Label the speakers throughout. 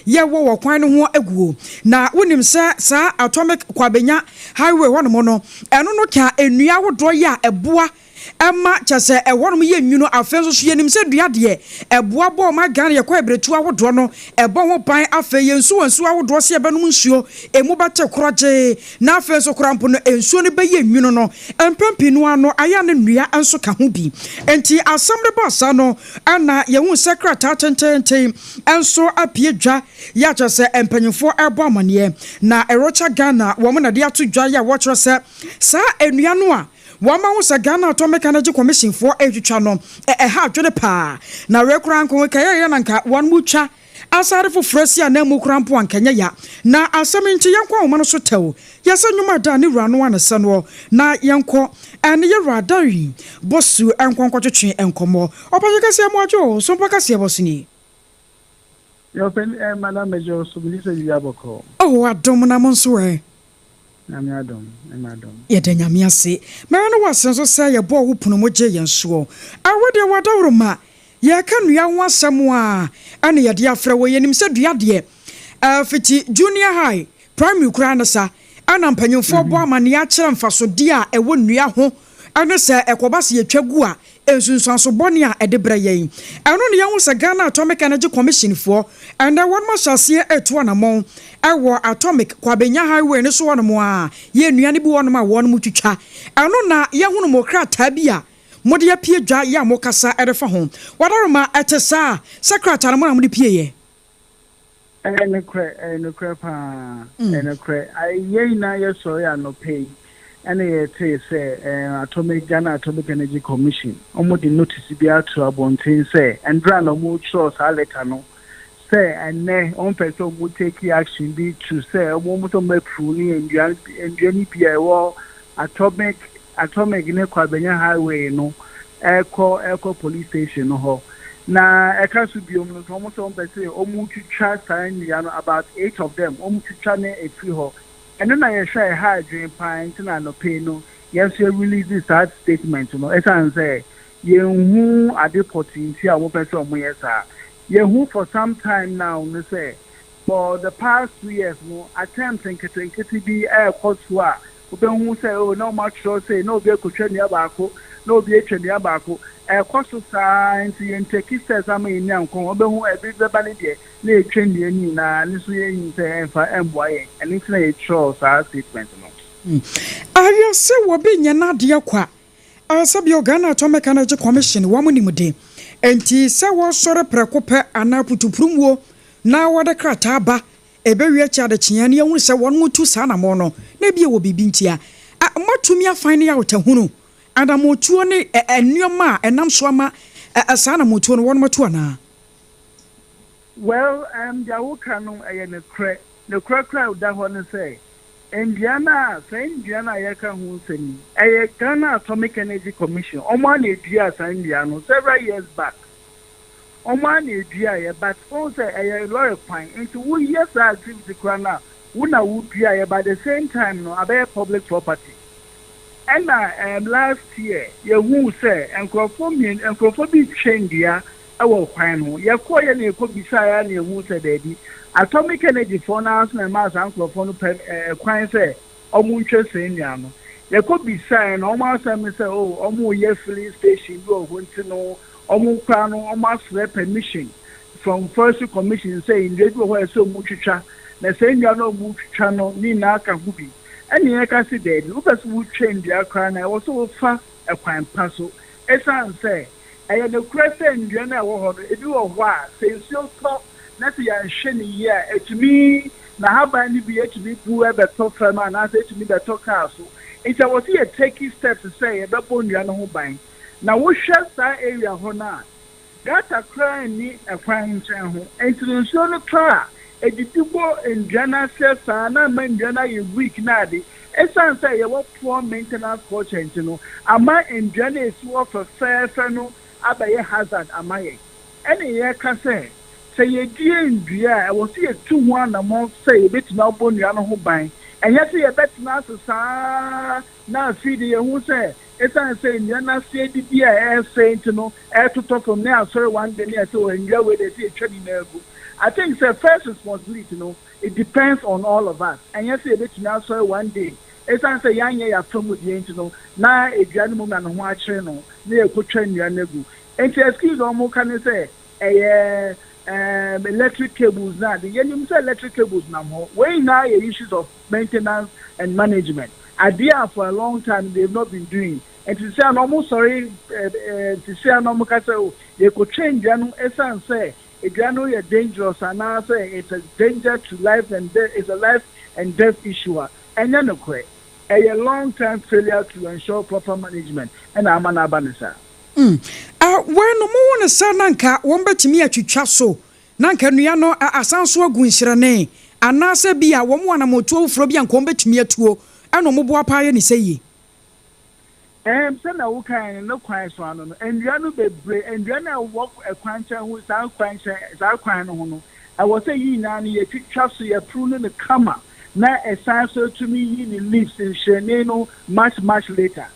Speaker 1: ye wo kwan no ho aguo na wonim sa atomic kwabenya highway ho no no eno no ka enua wodo ya eboa Emma chase ewonom ye nwunu afenso so yenim se dua de eboa bo ma gan ye kwa ebretu awodo no ebo ho ban afe ye nsu awodo se ebenum nsuo emu bate kroje na afenso krampo no ensuo ne be ye nwunu no empempinu ano aya ne nnua enso ka ho bi enti asamre basa no ana ye hu secretary tenten enso apie dwa ya chase empanyefo ebo amane na erocha Ghana wo mo na de ato dwa ya wo kire se sa enua no a Wama wusa Ghana Atomic Energy Commission for Edutwa no ha dwene pa na rekura nko kaya ya nanka wan mucha asare fo fresi na mu kura mpo ankanya ya na asame nti yankwa wo no so tew yesa nwuma da ne wura no anese no na yanko ene ye radari bosu enkonko twetwe enkomo opaje kase amojo Sompa kase bosini
Speaker 2: yo pen madam mejo subulisa yaboko
Speaker 1: oh adom na monso
Speaker 2: Madam.
Speaker 1: Yedanyame ase. Mara no wasenso say ye bo wo puno moje yenso. Awode wadawroma. Ye ka nua ho asem a ane ye de afra wo yenim se dua de. Fiti junior high, primary kura na sa. Ana mpanyimfo bo amane a kire mfaso de a ewo nua ho. Ane se ekobase ye twagu a ensunsanso bone a edebra yen. Eno ne ye ho se Ghana Atomic Energy Commission for and one masase etu anamon. Ewo atomic kwabenya highway ne so wono mo a ye nuane bi wono ma wono mu twitwa eno na ye hunu mo krata bia mode ya pie dwa ya mo kasa erefa ho wadaroma etesa secretary mo na mo de pie ye
Speaker 2: enokre pa enokre ayi na ye so ya no pay ene ye te say atomic Ghana Atomic Energy Commission omo di notice bi atu abontin say endra no mo trust aleta no say and on person will take action be to say almost on my pruning and Jenny Pierre atomic in Kwabenya highway no echo police station no na I can't be almost on person almost to chat about 8 of them almost to channel a free ho and then I share high dream pint and no pay no yes you release this hard statement no as I say you who are deporting here one person yes who for some time now they say for the past 2 years no attempting to be AKOSUA who say oh no much so say no be kutwenia baako no be etwenia baako AKOSUA science and take steps am in nyankon obehu e be ba ne de na etwenia ni na ne so yin say emfa emboye and it's na e trust our statement no
Speaker 1: ayo se wo be nya na de kwa asabi Ghana Atomic Energy Commission wo munimde enti se wo sore prekope ana putupurumwo na wode krata ba ebewie cha de kyeane ye hu se won mutu sa na mo no na bie wo bibi ntia matumi afan ne ya wotahunu adamotuo ne enuoma enam so ama sa na motuo no won matu ana
Speaker 2: well jawo kanu ne kra da ho ne say Indiana yeka hu seni Ghana Atomic Energy Commission omo na edua Indiana several years back omo na edua ye but say lawyer kwan into wo years activity kwana wo na wo dua ye by the same time no abey public property and last year ye hu say enkrofo bi twendua ewo kwan no ye ko ye na ekọ bisa ya na hu say daddy Atomic Energy for now na mass anklofo kwan say omuntwe senya no ye ko bi sign no omo asem say oh omo ye filling station bi o honti no omo kwa no omo asre permission from first commission say in radio where so mutwitwa na senya no mutwitwa no ni na aka gubi eni ye ka se dedi wo pese wo change akra na wo so fa ekwan paso esan say eye no krese ndua na wo ho ebi wo ho a sensio to na se ya hwene ye etumi na haba ni bi etumi bu ebe to fama na se etumi be to car so it was here taking steps to say ebe bo ndua no ho ban na wo hwe sa area ho na gata kran ni ekwan nchen ho entinso no tra edidibo ndua na se sa na ma ndua na ye week na de esan say ye wo poor maintenance culture no ama ndua na esi wo fa no abaye hazard amaye ene ye ka say say ye die ndua e wo se ye tu ho anamo say betina obo ndua no ho ban enye se ye betina sa na feed ye hu say esan say ndua na se didi a e say ntino e toto from na sorry one day na say ndua we dey say twadi na egu I think the first responsibility, it depends on all of us. And yes, a bit now, so one day. It's answer young year from with the now a gentleman and watch channel near could train your negu. And to excuse almost can say electric cables now. The young electric cables now more. Way now issues of maintenance and management. Idea for a long time they've not been doing. And to say I'm almost sorry to say I'm almost they could change and say if you know you're dangerous and now say it's a danger to life and death, it's a life and death issue. And then a long-term failure to ensure proper management. And I'm an abanisa.
Speaker 1: When no more son nanka, one bet me at you chasso. Nanka Niano asanso guinshirane. And now say be a woman a moto frobian combat me at you. And no more pie any say.
Speaker 2: Send a wokan and no quiet one. And you know, be and you know, walk a quancha who's our quancha. I was saying, Nani, a chasso, a prune in the camera. Now a answer to me in lives in Shenano much later.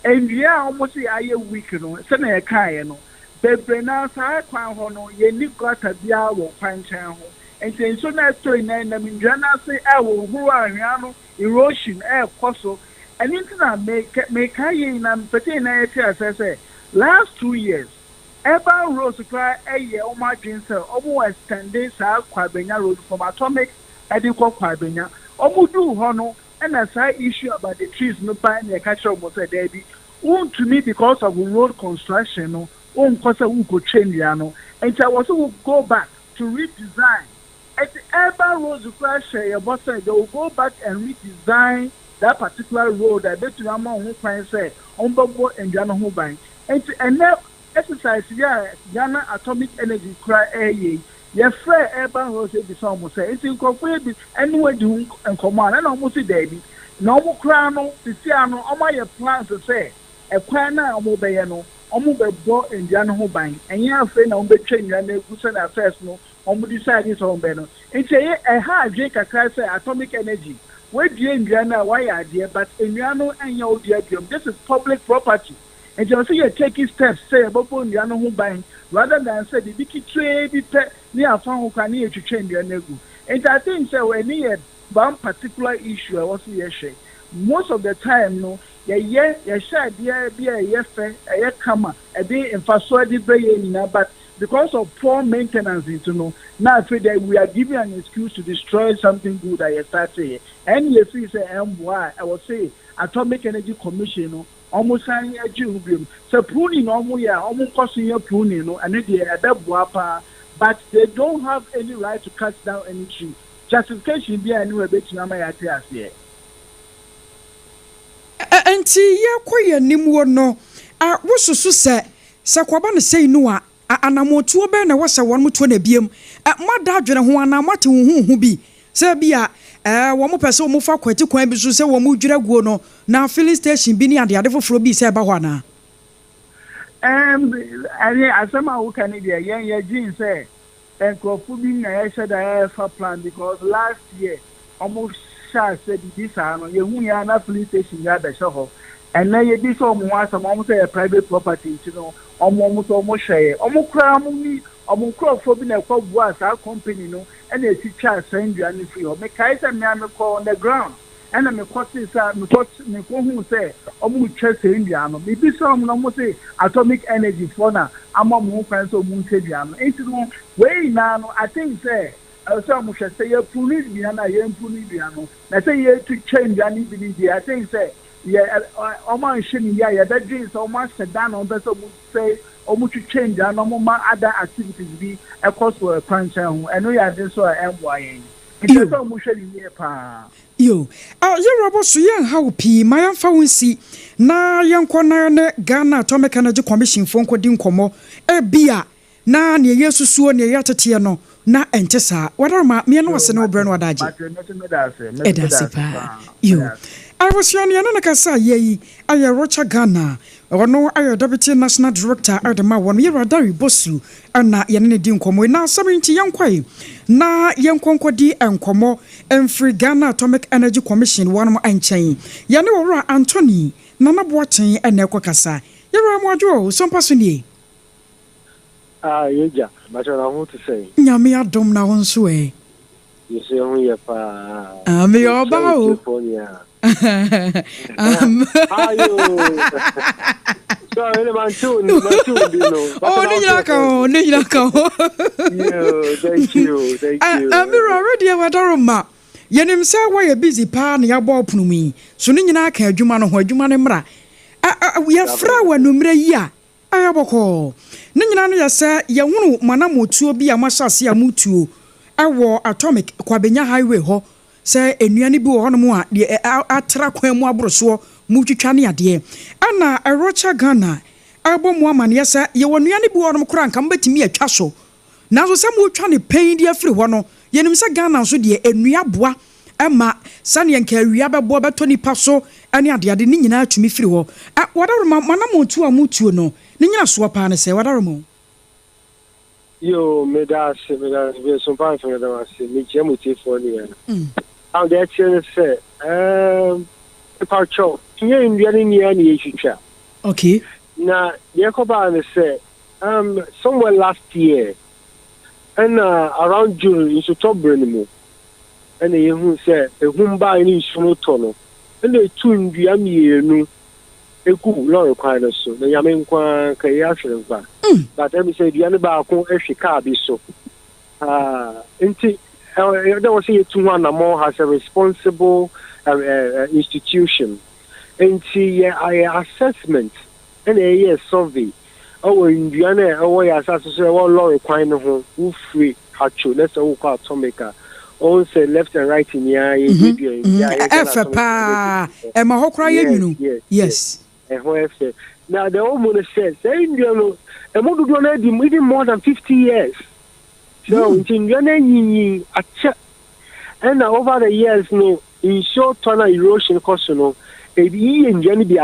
Speaker 2: And yeah, almost a week, send a car, Bebre now, I found hono, ye need got a diabo, fine channel. And say, so nice to an enemy, and Jana say, I will who are Yano, erosion, air coso, and internet make I in and pertain as I say, last 2 years, Ever Rose cry a year, my jeans, almost 10 days, Kwabenya Road from Atomic. Adwoa Kwabenya omudu hono and a side issue about the trees no buy near catch up was a baby won't to me because of road construction no won't cause a could change yano and I was will go back to redesign at the urban roads crash your boss said they will go back and redesign that particular road. I bet you among who can say on Bobo and Jana Hubine and now exercise Ghana Atomic Energy cry a your friend urban roads is almost say it's incorporated anywhere doing and command and almost a baby. No more crown, the Siano, all my plans to say a quana or mobayano, or mobile in Jan Hobine, and your friend on the chain and the Gusan affairs no, on the decide his own banner. It's a hard Jake a class atomic energy. Where do you in Ghana, why idea, but in Yano and your dear, this is public property. And you see, you're taking steps, say about Yano Hobine, rather than say the big trade near found can need to change your nego. And I think so when near one particular issue I was here share. Most of the time, no, share be a fair, a comma, a day in Faswadi but because of poor maintenance into no, now I feel that we are giving an excuse to destroy something good I started. And if you say MY, I will say Atomic Energy Commission almost saying a jubium. So pruning almost costing your pruning, and they are a but they don't have any right to cut down any tree. Justification be anywhere between Amaya here.
Speaker 1: Auntie, ye quite nimwo no. What's so say? Sakwaban say no. Anamotu be na wasa one mutu na biem. Mada dwene ho ana mate hu bi. Say bia wo mo pese wo mo fa kwati kwan bi so say wo mo dwira guo no na filling station bi ni ade foforo bi say ba ho ana.
Speaker 2: Asama who can be a young gene say, and Kofubi, I said I have a plan because last year almost said this arm, you are not police station yard the show. And now you did some almost a private property, almost share, almost cram, almost crowdfunding a cop was our company, and a teacher send you any free or make Kaiser man call on the ground. And I'm a quarter, who say, almost chest Indiana. Maybe some almost say atomic energy for now. I'm a more friends of Montediano. It's way now, I think, say, some should say, you're pulling behind a young Pulibiano. I say, you to change any belief. I think, say, yeah, almost shiny, yeah, that is almost a down on that would say, almost to change and no more other activities be a cost for a crunch. And we are this or MYA. It's almost shiny here, pa.
Speaker 1: Yo, you're about so young how P. My unfouncy na young corner Ghana Atomic Energy Commission phone coding como a beer na near Yesu near Yatatiano na entesa. What are my me and was no brand what I you. I was young Yanakasa ye, I a Rocha Ghana, or no, I a deputy national director at the ma 1 year a Dari Bossu, and na Yanini Dinkomo, now 70 young quay. Na young Konkodi and Komo, and free Ghana Atomic Energy Commission, one more and chain. Yanora Anthony, Nana Boating and Nekokasa. You're a module, some person ye.
Speaker 3: Yeja, but I want to say.
Speaker 1: Nyame adom na won so
Speaker 3: You say only a pa.
Speaker 1: Me oba
Speaker 3: Sorry, man, too.
Speaker 1: Oh,
Speaker 3: thank you.
Speaker 1: I'm already a wadaroma. Yenim say why a busy pa na yabo opunu so ne nyina ka adwuma no ho adwuma ne mra we afra wa numre yi a ayaboko ne nyina no yesa ye hunu manamotuo bi a masase a mutuo ewo atomic kwabenya highway ho say enuane bi wo hono mu a de atra kwan mu abroso mu twitwa ne ade ana erocha Ghana abomu amane yesa ye wonuane bi wo hono kura nka mbetimi atwa so nazo se mu twa ne pain di afiri ho no yenim se Ghana so de enua boa ema sane nka awia bebo beto nipa so ane ade ni nyina atumi firi ho wadaroma manamotu a mutuo no ni nyina so pa ne se wadaroma
Speaker 3: yo me da be so pa fe da se me che muti fo ni ya am de che se pa cho tie ndua ni ya ni ehwetwa
Speaker 1: okay
Speaker 3: na ye ko ba ne se somewhere last year and around June in October anymore and you say a humba in Sunotono and they tune the amienu a good lawyer kind of so the Yamen Kwan Kayashi but let me say the Anabako Eshika so there was a 2 more has a responsible institution and see assessment and a survey. Oh, Indiana, oh, yes, as I say, all law kind of who free hatcho, let's all call Tomica. All say left and right in the
Speaker 1: pa, and my whole cry, yes.
Speaker 3: And whoever now the old woman says, Indiana, and what do you do more than 50 years? So, in Indiana, a check, and over the years, no, in short tunnel erosion cost, no, a be in Jenny be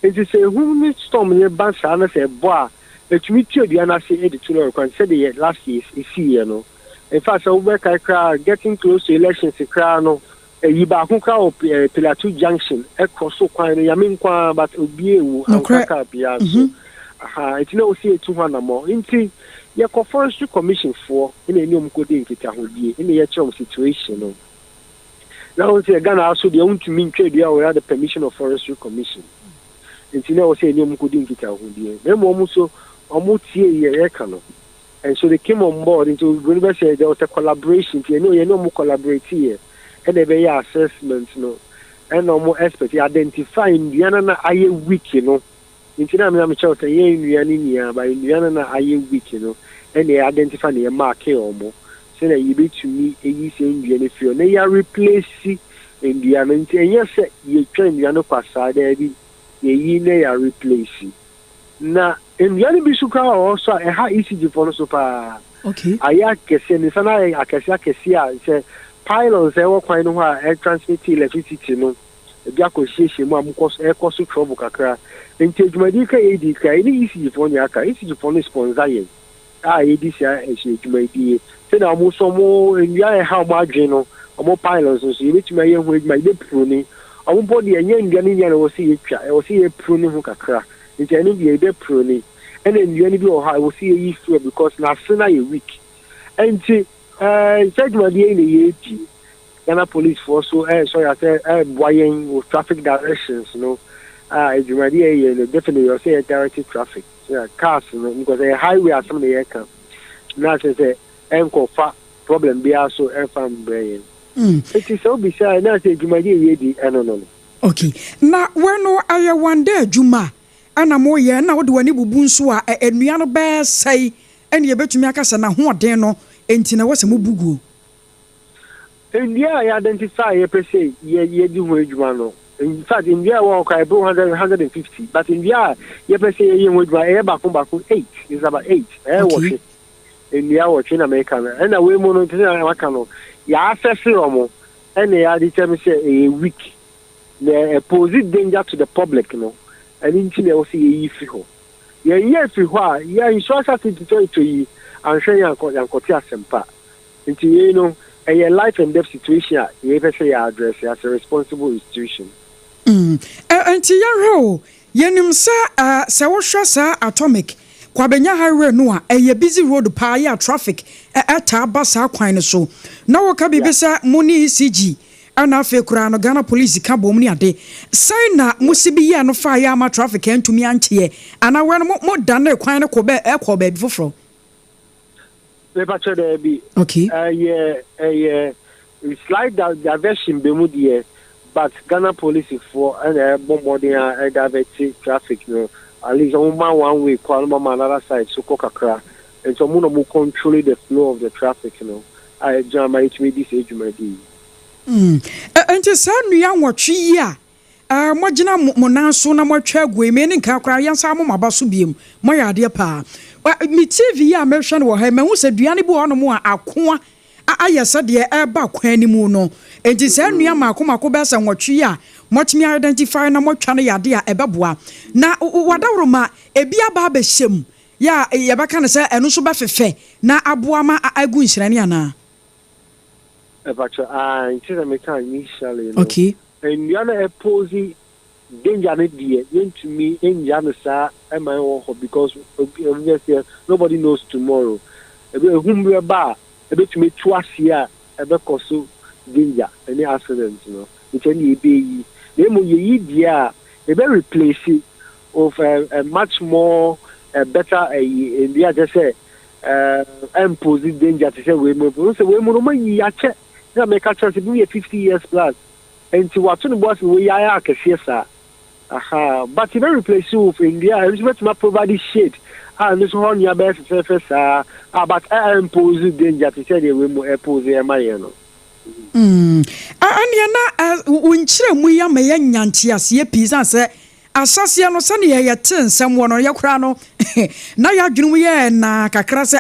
Speaker 3: it is a who storm near Bansa and say, boah, let me tell you, and I say, editor, consider last year is here, no. In fact, I work I cry, getting close to elections, a crown, a Yibahuka, Pilatu Junction, a cross of quine, Yaminqua, but Ubu, and Cracka, Piazza. It's no see 200 more. Into your forestry commission for in a new coding KWAKU in the actual situation. Now, Ghana also the only to mean trade, we had the permission of forestry commission. And you know, say, you couldn't get out with you. Then almost and so they came on board into university. There was a collaboration. You know more collaborate here, and a very assessments, no, and no more experts identifying the Indiana aye week, you know. Into them, I'm sure the Indiana, by Indiana aye week, you know, and they identify the mark here or more. So that you be to me a year Indiana field. They are replacing Indiana, and yes, you train Indiana passade. Ye are replacing. Now, in the other Bisuka also a high ECG for so far.
Speaker 1: Okay.
Speaker 3: I can say, I can say, pylons, they were quite no air transmit electricity, no. The Jacoshi, Mam cost air cost to trouble Kakra. And take Medica AD, any ECG for Yaka, ECG for the sponsor. This year, as you may be. Then I'm also more in the how margin or more pylons, so you need to make with my lip pruning. I won't body a young Ganian will see a pruning who kakra. It's any be a bit pruning. And then you any I will see a issue because now sooner a week. And said my dear in the year, Ghana police force so sorry I said buying with traffic directions, you know. It's my dear definitely you'll say directed traffic. Cars, you know, because a highway are some of the air camp. Now say problem be also air farm brain. It is so beside now say Juma ye no.
Speaker 1: Okay. Na when no aya one day Juma ana mo ye na wo de wani bubu nso a enua no be sai ene ye betumi akasa na ho den no enti na wose mo bugu.
Speaker 3: India I identify ye per se ye di ho adwuma no. In fact India won kai 150 but India ye per se ye ho adwuma e ba ko 8 is about 8 watch India watch in America and we mo no tin aka no ya access romo and they are determined say a week the pose danger to the public no and in they will see if you if you ya insurance to you and share your kotia sempa into you know a life and death situation you ever say address as a responsible institution
Speaker 1: anti yaro yenim sa wo hwa sa atomic kwabenya highway no a eye busy road pa ya traffic eta basa kwan ne so na wo ka bibisa muni CG ana afe kura no Ghana police ka bom ni ade sai na musibi ye no fa ya ma traffic entumi anche ana we no mo dan na kwan ne ko be e ko be foforo
Speaker 3: me pa che there be
Speaker 1: okay
Speaker 3: slide diversion be mu there but Ghana police for and bombarding divert traffic no at least on one way call mama another side so kokakra and so mo control the flow of the traffic I jam it me this age my day
Speaker 1: enti sa nua nwotwe a mo gina mo nanso na mo twa agwe me ne nka kra yansa mo mabaso biem mo ya ade pa mi TV a me hwe no wo ha me hu se duane bi ono mo akoa ayesa de e ba kwan ni mu no enti sa nua mako be sa nwotwe a mo timi identify na mo twa no ya de a ebeboa na wadawroma ebi aba ba hyem ya yebaka ne se eno so ba fefe na aboa ma agu nhirane ana
Speaker 3: but it is a mechanic initially.
Speaker 1: Okay.
Speaker 3: And you are opposing danger to me in Janasa and my own because obviously nobody knows tomorrow. Whom we are bar, a bit to me twice here, a bit also danger, any accident, It's only be a very replace it of a much more better in the other say imposing danger to say we move. So we move na make a chance to be 50 years plus and to what the boss we are kesiesa but very replace you in India is what my provide shade and this one your best surface but I impose danger to say they will impose my
Speaker 1: and na unchire mu ya me nyanti ase pizza say asase no se ne ye tensem wo no ye kura no na ya dwunu ye na kakra se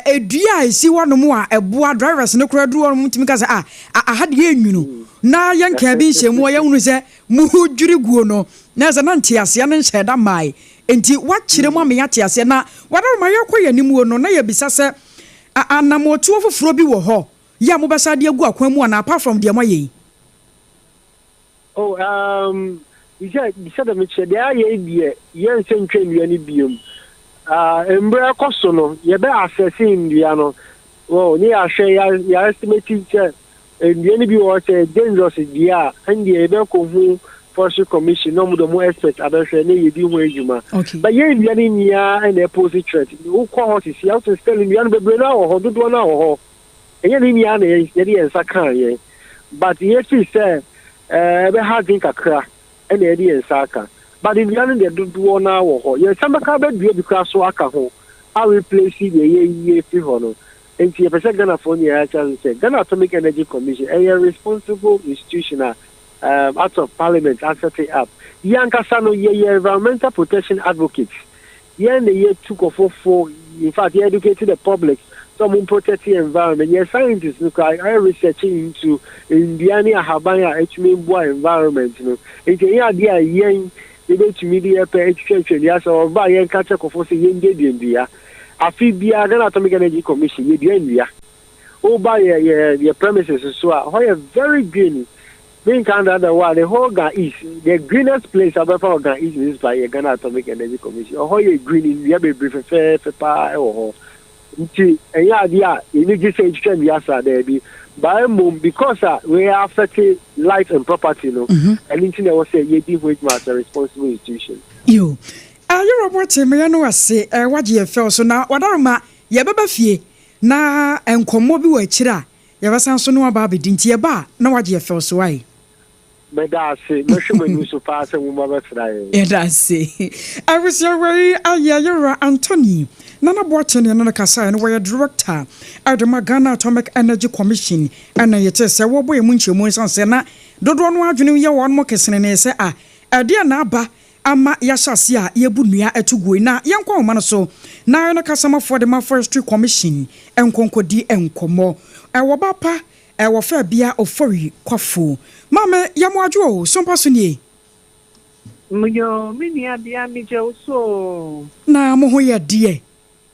Speaker 1: edua esi wono mu a eboa drivers ne kura duro mu timi ka se ahade ye nwunu na yanka bi nhemu ye hunu se mu hudwiri guo no na se na ntiase ne nheda mai enti wakire mu ame yatiase na wadaro ma yakoye nimu no na ye bisa se anamotu ofoforo bi wo ho ya mo besa de agu akwan mu na apart from de moye
Speaker 3: you said that me che de aye die ye nsentwe nua ni biom embra kosono ye be assessing ndia no ni ahwe ya estimating che ndia ni bi wo che dangerous dia and ye be ko hu forestry commission no mo expert abehwe na ye di hu ejuma but ye ndia ni nia and opposite threat wo ko horses ya to spell ndia no bebre na wo ho dodo na wo ho enye ni nia na ye di ensa kan ye but ye fi say be hardin kakra and ye di ensa kan but in the do na wo ho ye samaka be dua bi kra so aka ho I replace the ye fi ho no enti ye pese Ghana for ya chance say Ghana Atomic Energy Commission a responsible institution out of parliament and set it up yankasa no ye environmental protection advocates ye na ye took of for in fact ye educated the public some protect the environment ye scientists look I researching into Indiana Habanya HMBO environment enti ye dia ye ebe to media pe etwetwe ya so ba yen ka chekofo se yen de dia afi bia Ghana Atomic Energy Commission ye dia ndia o ba ye premises so a ho very green being kind of the one the whole Ghana is the greenest place above Ghana is by Ghana Atomic Energy Commission ho ye green in ya be brief fe pa ho nti eya dia ni gi se etwetwe ya sa there be by mom because we are affecting life and property and anything that was say ye di which as a responsible institution
Speaker 1: you Robert me no ase wagye fell so na wadaroma ye baba fie na enkomo bi wa kira ye basan so no aba abedi nti ye ba na wagye fell so why
Speaker 3: me da se me hwe manu so pa se mu baba tra ye
Speaker 1: da se I was your way Ayeyira Anthony Nana Boatengi and Nana Kasa and we director at the Ghana Atomic Energy Commission and I say wo boy munche mu sanse na dodo no adwene ye won mo kesene ne se ade na aba ama yashase a ye bunua etugui na yenkwa homa no so na no kasa for the Forestry Commission enkonkodi enkomo wo bapa wo fa bia ofori kwafo mama yamwadwo sompa so nie
Speaker 4: Muyo minia bia mi je so
Speaker 1: na mo ho ye de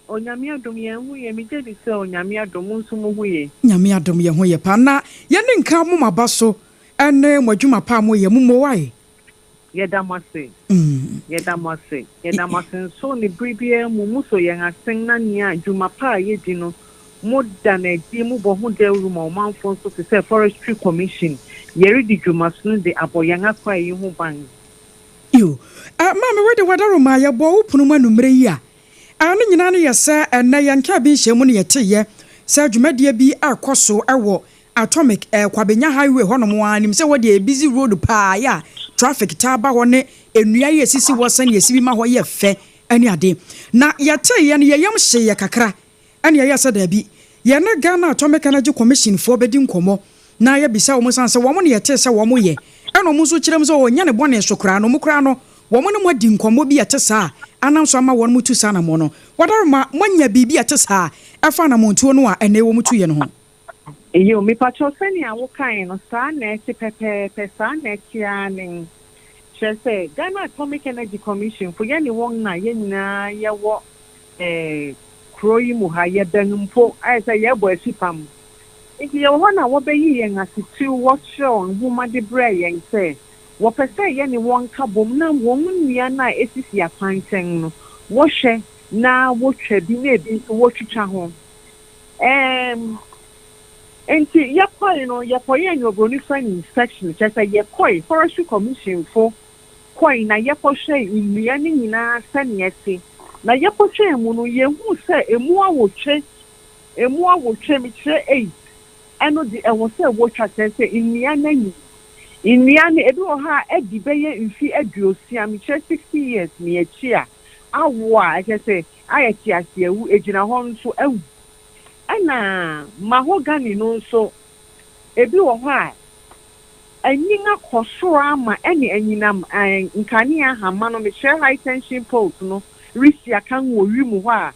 Speaker 4: Onyame adom ye hu ye mi je di se onyame adom nso mo hu ye
Speaker 1: nyame adom ye hu ye pa na ye ne nka mo maba so ene mo adwuma pa mo ye mo wai
Speaker 4: ye da mase Yedamase so ni bribie mu so yen asen na nia dwuma pa yedi no mo da na di mu bo ho de room o manfo so se forestry commission yeri di dwuma so de aboyan akwa yi ho ban
Speaker 1: yo mama we de wadaro ma ye bo upunu manumre yi a anu nyina no yesa na yanka bi hyemu no yeteye sa dwumadie bi akoso ewo atomic kwabenya highway honom anim se wo de busy road pa ya traffic taba ho ne enua ye sisi wo san ye sibi ma ho ye fe ani ade na yeteye no yeyam hye ye kakra ani ye sa da bi ye na Ghana Atomic Energy Commission fo bedi nkomo na ye bisa wo san se wo mo ne yete se wo mo ye eno mo so kirem so wo nya ne bone sokra no mo kra no wo mo ne mo di nkomo bi yete sa ananso ama won mutu sa na mo no wadaroma manya bibi yete sa efa na mo ntuo no a ene wo mutu ye no ho
Speaker 4: yo mi pacho seni a wo kan no sa na ti pepe sa na ti anin chese Ghana Atomic Energy Commission for ye ni won na ye nyina ye wo kroyi mu ha ye danumpo ai say ye bo asipam iki ye wo na wo be yi yen asitu wo show nhuma de bre yen say wo pese ye ni won ka bom na won nua na esisi apanten no wo hwe na wo twa bi na bi wo twitwa ho enti ye koi no ye koye nyoboni fan inspection chese ye koi forestry commission for koi na ye ko hwe nnua ni nyina sane esi na ye ko hwe mu no ye hu se emu awotwe mi kire 8 eno di ewo se wo twa se nnua na nyi nnua ni ebi wo ha edi beye mfi aduosia mi kire 60 years ni echi a awoa chese ayeti asiawu ejina ho nso awu ana mahogany no nso ebi wo ho a anyina kosoro ama ene anyinam nkane ahama no me share high tension poles no risi aka wo wimu ho a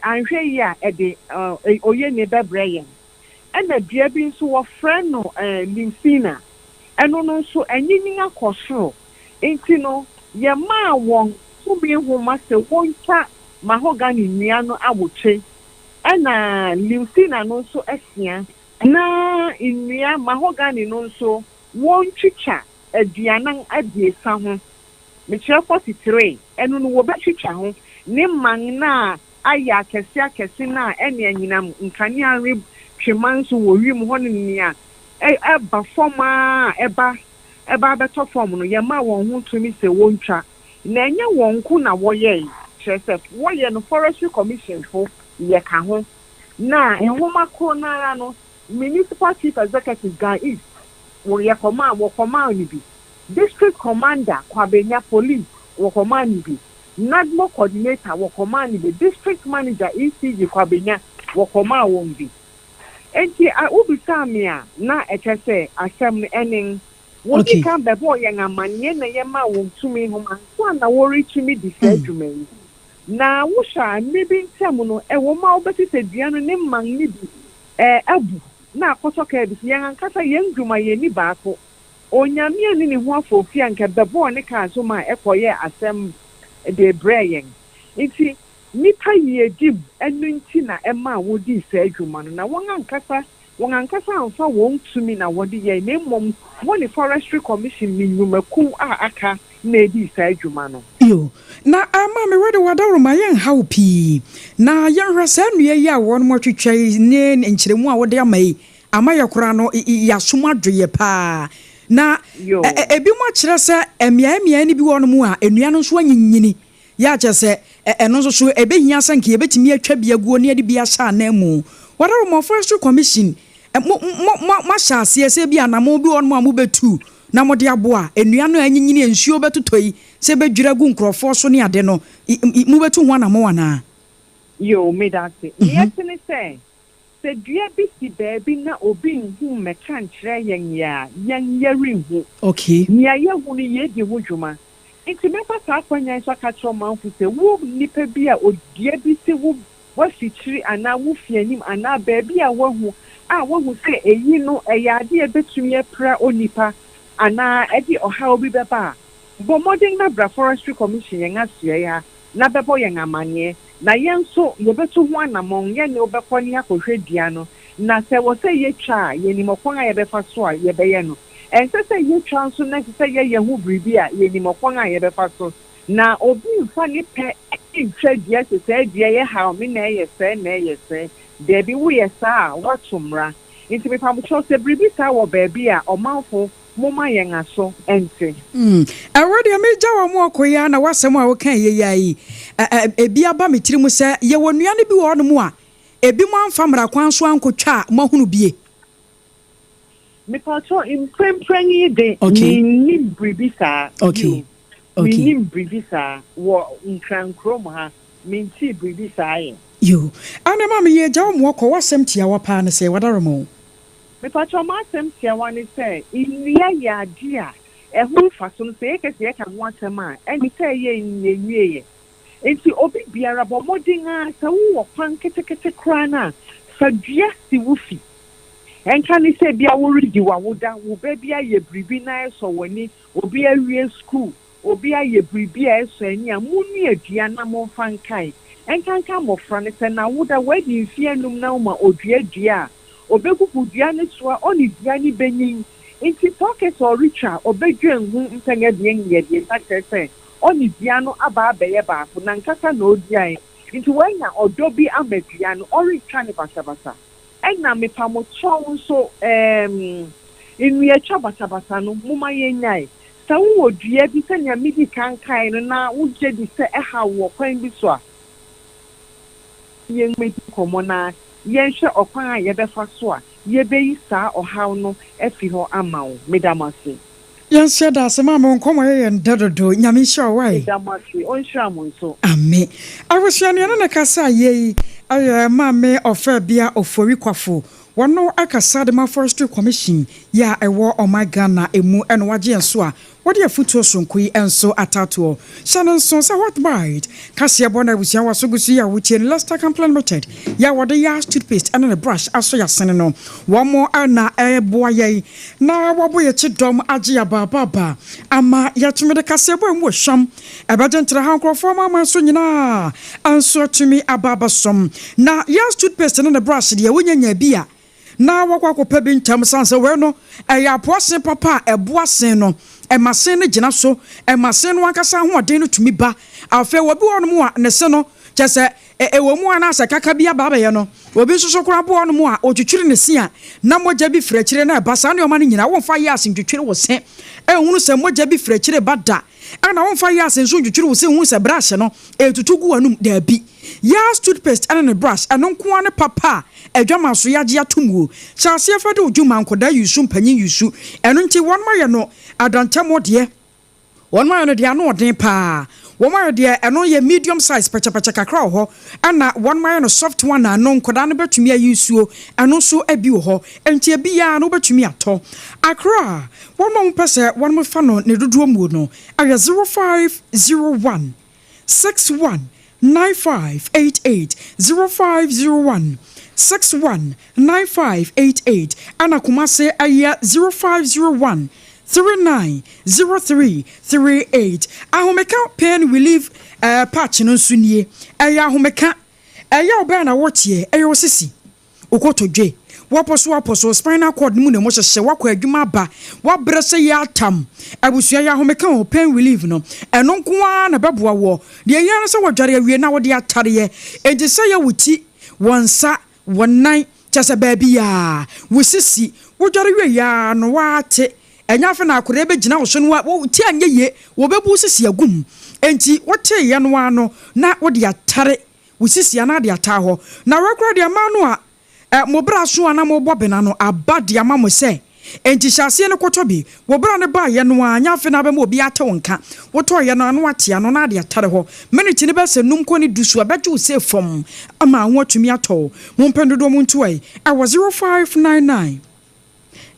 Speaker 4: anhwe yi a ede oye ne bebreye ena bia bi nso wo friend no limfina eno no nso anyina kosoro enti no ye ma won tumi ho ma se wonka mahogany nnua no awoche ana limfina no nso asia na nnua mahogany no nso won twitwa aduanan adiesa ho me kire 43 eno no wo be twitwa ho ne man na aya akese na ene anyinam nkane arib hwemanso wo wim ho ne nia eba forma eba beto form no ye ma won ho tumi se wontwa na enye won ku na woye chesef woye no forestry commission fo ye ka ho na enhoma ko na no municipal chief executive guy is wo ye command ni bi district commander kwabenya police wo command ni bi nadmo coordinator wo command ni bi district manager ECG kwabenya wo command won bi enti a ubisa me a na ekese asem no enin wo di kan bebo ye ngamanye na ye ma won tumi homa so na wo reach me di adwuma na wo sha mebi ntem no wo ma obeti se dua no ne man ni bi abu na akotoka bi ye ankasa ye ndwuma ye ni baako onyame ani ne ho afofia nke bebo ne ka so ma ekoye asem de breyen nti nipa ye dib enu nti na ema wodi se adwuma no na won ankasa anfa won tumi na wodi ye ne mom woni forestry commission ni nyumaku aka na edi se adwuma no
Speaker 1: yo na ama me wede wadaro ma yen hawo pi na yen hwesa nua yi a won mo twetwa ne nkyeremu a wode amai ama yakora no ya soma dweye pa na ebi mo kire se emia ni bi won mu a enua no so anyinyini ya che se eno so ebehia sanke ebetimi atwa biaguo ne ade bia sha na mu wadaro mo forestry commission ma sha se bia na mo bi won mu a mo betu na mo de aboa enua no anyinyini ensuo betutoi se bedwira gu nkrofo so ne ade no mo betu ho na mo wana
Speaker 4: yo me that yes ne say se dua bi si baby na obi nhu meka nkyere yen yari hu
Speaker 1: okay
Speaker 4: nia ye hu ni ye di ho dwuma nti me pa sa kwanya nso ka tro manfu se wo nipa bi a odie bi se wo wafichiri ana wo fianim ana baby a wo hu se eyi no eyade e betumi epra onipa ana edi oha obi beba bo modern na bra forestry commission yen asia ya na bebo yen amanye na yen so ye betu ho anamon ye ne obekọ ni akohwedua no na se wo se ye twa ye ni mokwan a ye befa so a ye beye no ense se ye twa so na se ye hu bribi a ye ni mokwan a ye befa so na obi mfa ne pe nhwe dia se dia ye ha me na ye se de bi wo ye sa watumra nti me pamucho se bribi sa wo baabi a omanfo moma yen aso ente
Speaker 1: awodi me jawa mu okoya na wasem a wo kan ye yayi ebi aba me tiri mu se ye wonua ne bi wo no mu a ebi mo amfa mra kwan so ankotwa mahunu bie
Speaker 4: me pacho imprempren yi de ni bribi sa
Speaker 1: okay
Speaker 4: mi bribi sa wo nkrankrom ha minti bribi sa ye
Speaker 1: yo ana ma me ye jawa mu okọ wasem tia wa pa na se wadaremo
Speaker 4: me pacho ma sem tia wa ni se inia ya dia ehun faso no se yeke se ka ho atem a eni se ye nyewie enti obi biara bo modinga se wo kwan ketekete kra na fa dua si wufi enka ni se bia wo redi wa woda wo ba bia ye bribi na so wani obi awie school obi aye bribi a so ani a munu adua na mo fankai enkanka mo frane se na woda wadi mfie num na ma odua dua obekuku dua ne soa oni dua ni benyin inti pocket or richer obedwen hu mpenge de nyede takese oni dua no aba abeye baafo na nkaka na odua inti wanya odobi amedua no ori twa ne basabasa enna me pamo chon so inu ye twa basabasa no muma yenyai sa wo dua bi se nya midi kankai no na wuje di se ha wo kwan bi so a yen medi komona yen hwe okwan a ye befa so a ye beyi sa ohaw no efi ho amawo medamase
Speaker 1: yen hwe da se ma mo nkomo ye ndadodo nyame hwe wai
Speaker 4: medamase on hwe mo so
Speaker 1: ame awusuane na kasa ye ma me ofa bia ofori kwafo wono akasa de ma forestry commission ya ewo Ghana emu eno wage enso a wode afutuo sonkoi enso atato shanon so sa what bite kase bona busia wasogusu ya wutie Lester Company Limited ya wode ya toothpaste and a brush aso ya sene no womo na eboa ye na wobo ye chidom age ya baba ama ya tumede kase bo emu hwam ebagentra hankrofo ma so nyina anso tumi ababa som na ya toothpaste and a brush de wonyanya bia na wakwa pe bi ntam sanse we no eya poasen papa eboasen no emasen ne gina so emasen no akasa ho den no tumi ba afa wobi wonu mu a ne se no chese ewo mu ana asa kaka bia baba ye no obi soso kura bo wonu mu a otwitwiri ne se a na moja bi frachire na ba sa ne o ma ne nyina wo fa ye asen twitwiri wo se ehunu se moja bi frachire bada ana wo fa ye asen so twitwiri wo se hu se brush no etutugu wanum da bi ya toothpaste and a brush and nko ne papa edwama so yaje atomuo chase afade odwuma nkoda yusu mpanyin yusu eno nti won ma ye no adantam de won ma ye no de ano odin pa won ma ye de eno ye medium size pacha kakra ho ana won ma ye no soft one ano nkoda no betumi ayusuo eno so abi ho enti abi ya no betumi ato akra won ma mpese won mo fa no ne dodo mu no aya 0501 61 9588 0501 61 9588 ana kumase aya 0501 390338 ahomeka pain relief patch no sunie aya ahomeka aya oba na wotie aya osisi okotodwe waposo spinal cord mu ne mo hyehye wakọ adwuma ba wabrese ya atam abusua ya homeka o pain relief no eno nkoa na beboa wo de yan se wodware awie na wode atare eji se ya wuti wonsa wonan chese baabi ya wosisi wodware wie ya no wate enya fa na akore be gina wo so no wo ti anye ye wo bebu sisi agum enti wote ye no ano na wode atare wosisi ana de ata ho na rekora de ma no a mo bra so ana mo bobena no abade ama mo se enti hyase ne kotobi wo bra ne ba ye no anya fe na be mo obi ate wonka woto ye no anu ate ano na de atare ho minute ne be se num ko ne dusu abeje wo se fom ama anwatumi ato mo mpendodo mo ntu ai 0599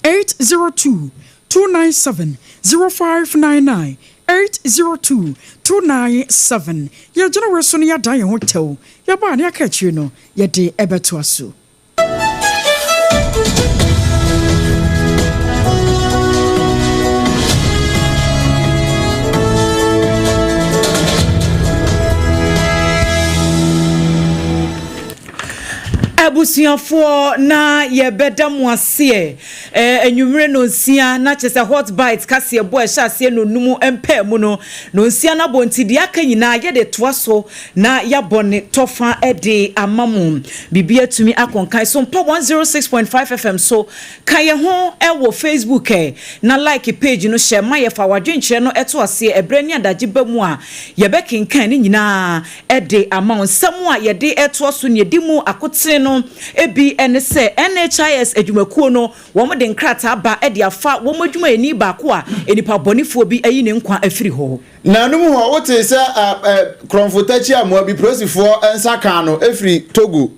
Speaker 1: 802 297 0599 802 297 ye jena we so ne ya dan ye ho tew ye ba ne aka chi no ye de ebeto aso
Speaker 5: Abusuafo na ye beda mu ase enwumre no nsia na chese hot bites kase ebo ehya ase no numu empa mu no nsia na bontidi aka nyina ye de toaso na ya bone tofa ede amamu bibia tumi akonkan Sompa 106.5 FM so kaye ho wo Facebook na like page no share maye fa wadwenkyere no eto ase ebrani adage bamu a ye be kenkan ni nyina ede amamu samu a ye de eto so ne di mu akotre no ebi ene se NHIS adwumakuo no wo mo de nkrata ba e de afa wo mo adwuma eni ba ko a enipa bonifo bi ayi ne nkwa afiri ho
Speaker 6: na no mu ho wote se kronfotachi amoa bi prosifo ensa kan no efiri Togo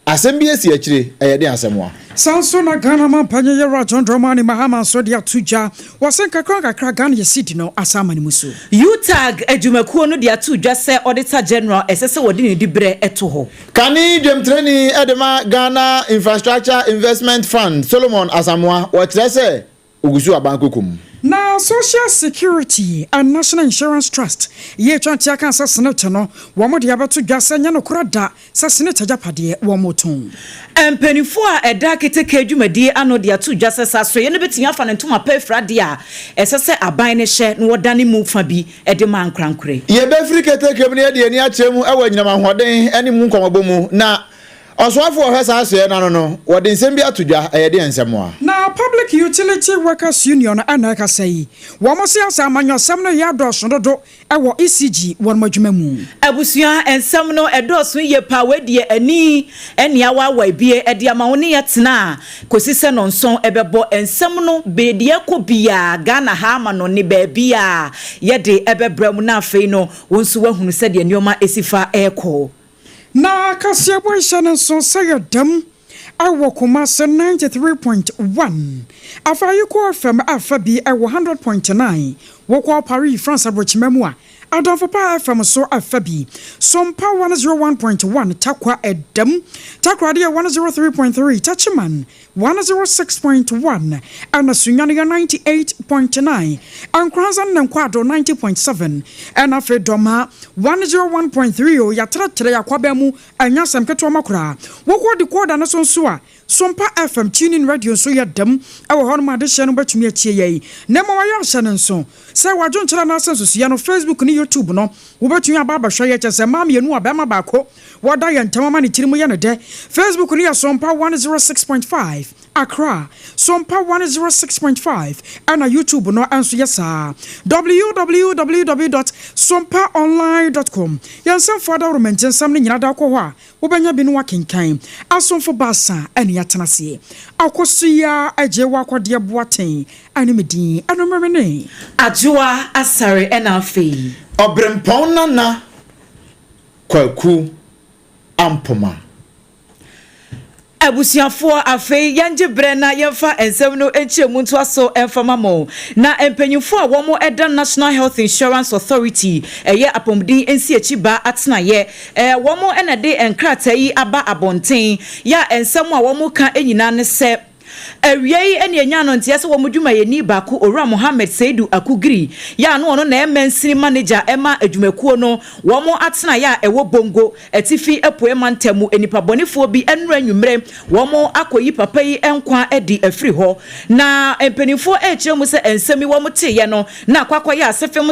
Speaker 6: asem bi esi akire eyede asemwa
Speaker 1: Sanso na Ghana mampanye yera John Dramani Mahama so dia tuja wasen kakra Ghana ye city no asama ni musu
Speaker 5: UTAG adwumakuo no dia tuja se Auditor General esese wodi ne dibre eto ho
Speaker 6: kani dwemtreni edema Ghana Infrastructure Investment Fund Solomon Asamoah watrese ugusu abankokum
Speaker 1: na Social Security and National Insurance Trust ye twantia kan senate no wo mo dia beto dwa se nya no korada se senate japade wo moton
Speaker 5: empenifo a eda keteke adwumadi ano dia to dwa se saso ye ne betia afa ne ntoma pefrade a esese aban ne hye no wodane mu fa bi ede man krankure
Speaker 6: ye be free keteke mu ne de ani achemu ewa nyinam ahoden ene mu nkomobomu na Oswafo ohesa aso na no wode nsem bi atodwa eyede ensemo
Speaker 1: na Public Utility Workers Union anaka sei wo mo se asamanyosem no ya doso dodo ewo ECG won madwuma mu
Speaker 5: abusua ensem no edoso ye pa wadie ani enia wawa bie ede amawone yetena kosise no nson ebebo ensem no bedie ko bia Ghana ha ma no ne ba bia yede ebebram na afei no wonso wahunu se de nioma esifa eko
Speaker 1: na kasiabo ishane so sayadam awo Kumasi 93.1 afayiko FM afabi awo 100.9 woko Paris France abrochimemu a Adonfapa FM so afabi Sompa 101.1 takwa edam takwa dia 103.3 Tachiman 106.1 and Sunyani 98.9 and Kranzan Nankwado 90.7 and Afedoma 101.3 yatra yakwabemu anyasem ketwa makura woko de koda na sonsoa Sompa FM tuning radio so yadam awo honma de hye no batumi atie yei nemo wa yahye nso se wadwonkyera na asenso so ya no Facebook ni YouTube no wo batumi ababa hwe ye kyese mam yenu abema baako wada ye ntamama ne tirimu ye no de Facebook ni ya Sompa 106.5 Accra Sompa 106.5 and YouTube no anso yesa www.sompaonline.com yansan fada romantin sam ni nyina da ko ho a wo benya bi no wakenkan asomfo basa ene yatenase AKOSUA AGYEIWAA AKODIE BOATENG animedin anomrene
Speaker 5: Adwoa Asare enafe
Speaker 6: OBREMPONG-NANA KWAKU AMPOMAH
Speaker 5: abusuafo afei yanje brena yemfa ensem no enchemu nto aso enfamamo na empenyufo a womo eda National Health Insurance Authority eye apomdi ensi achiba atena ye womo enade enkrata yi aba abonten ya ensem a womo ka enyina ne se Awiei ene enya no ntia se wo modwuma ye ni baako Owura Mohammed Saidu Akugiri ya no ono na emansini manager ema adwumakuo no wo mo atena ya ewo bongo etifi epoema ntemu enipa bonefo bi enura nwumre wo mo akoyi papa yi enkwa edi afiri ho na empanifo echiremu se ensemi wo mo te ye no na kwakwa ya asefem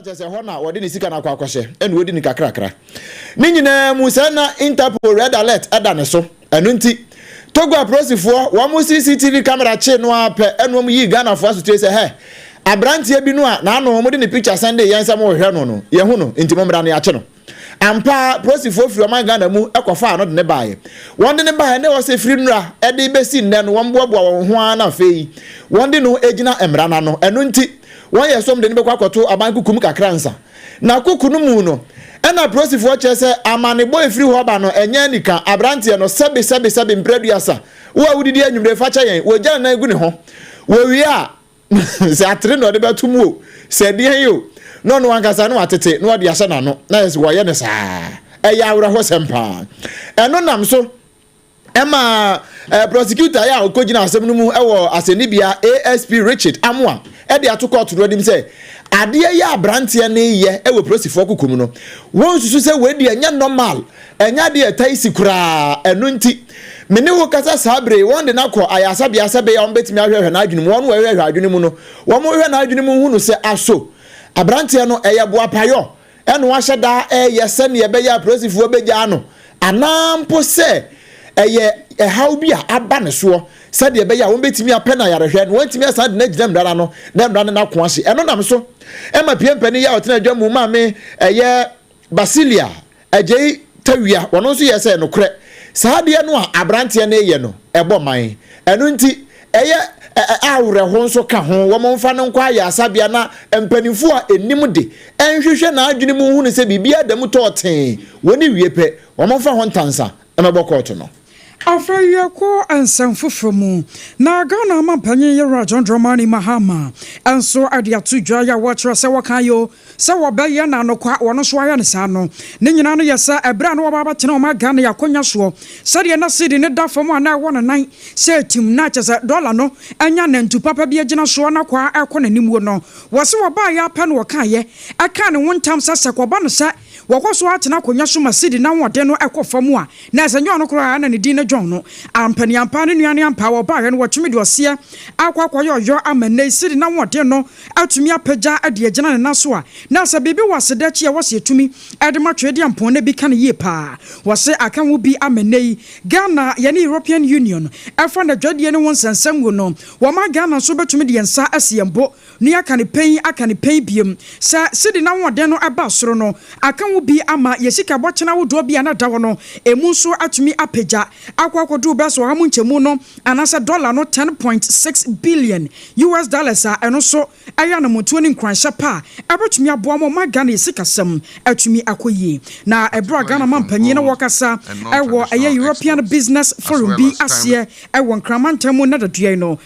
Speaker 6: Just a honor, what didn't see can aquashe, and we didn't crackra. Nina Musana Interpol red alert at Danaso, and Unti. Togo approach for one more CCTV camera chain noir per and one ye Ghana for us to trace a hair. A brand here be no, now no more than the picture Sunday, yan some more Herno, Yahuno, into Mombrani channel. And pa prosi for from my Ghana mu Equafa not nearby. One day by and there was a funeral at the basin, then one bob Juana Fay. One day no Egina Embranano, and Unti. One year some didn't quack to a banku kumuka crancer. Now kukunumuno. And I prosi for chess, a man boy free hobano, and Yanika, a brantia no sabi in Prediasa. What would the end of the facha? We're Jan Guniho. Where we are. Say I train or about to move. Said dear you. No one can say no at it, no the asana no. That is why you say. A yawra was empa. And no nam so. Emma prosecutor ya Okodie na asem no mu as a Libya ASP Richard Amwa. E dey atoko to ready say. Ade ya brantie na ye e we prosifo kokum no. Won susu say we dey anya normal. Enya dey taisi kura enu nti. Me ne wo kasa sabre won de na ko ayasa bia sebe ya on betimi ahwehwe na adwene mu won we hwehwe adwene mu no. Won mo hwehwe na adwene mu hu no say aso. Abrantie no eye boa payo. Eno wa hyeda ye se ne ye be ya prosifo be gya no. Anampo se eye how bi a aba ne so said ye be ya won betimi apena yarehwe no wantimi asade na gidam dara no na mbra na ko ase eno nam so e ma piempani ya otena adwa mu ma me eye basilia agye tawia wono so ye se no kre saade no a abrante na ye no ebo man eno nti eye awre ho nso ka ho wo momfa no nkwa ya asabia na empanifo a enim de enhwehwe na adwene mu hu ne se bibia da mu toten woni wiepe wo momfa ho ntansa na bokɔto no
Speaker 1: Afraye ko ansanfofo mu na Ghana mampanyin Yera John Dramani Mahama enso ade atudwa ya wɔkyerɛ sɛ wɔkan yo sɛ wɔbɛyɛ na no kwa wɔno so ayɛ ne saa no ne nyina no yɛ sɛ ɛbra no wɔba batena ɔma Ghana yakonya soɔ sɛdeɛ na sidi ne da fam a na ɛwɔ ne nan sɛ tim na kyɛ sɛ dollar no anya na ntu papa bi agyina soɔ na kwa ɛkɔ n'anim wo no wɔse wɔba yɛ apɛ no wɔkaayɛ aka ne wontam sɛ sɛ kɔba no sɛ wɔkɔ so atena konya so ma sidi na wɔde no ɛkɔ fam a na sɛ nyɔ no koraa na ne din ne John no ampani ampa ne nuane ampa wo ba he no wɔtumi de ɔse akwakoyɔ yɔ amane sidi na wɔde no atumi apagya ade agyina ne naso a na sɛ bibi wɔsedachi a wɔse atumi ade matwe de ampon na bi ka ne yie pa wɔse aka wo bi amane Ghana ye ne European Union ɛfa na dwadie ne won sansam wo no wɔma Ghana so betumi de nsa asiembo ne aka ne pen biem sɛ sidi na wɔde no aba soro no aka wo bi ama yesika bɔkyena wo do bia na da wo no emu so atumi apagya akwakodu beso ha munchemu no anasa dollar no 10.6 billion US dollars a eno so aya na mutuo ni nkranhye pa ebetumi aboa mo Ghana yesikasem atumi akoyie na ebro Ghana mampanyi na wɔkasa ɛwɔ ɛyɛ European Business Forum bi ase ɛwɔ nkramantamu na dadua no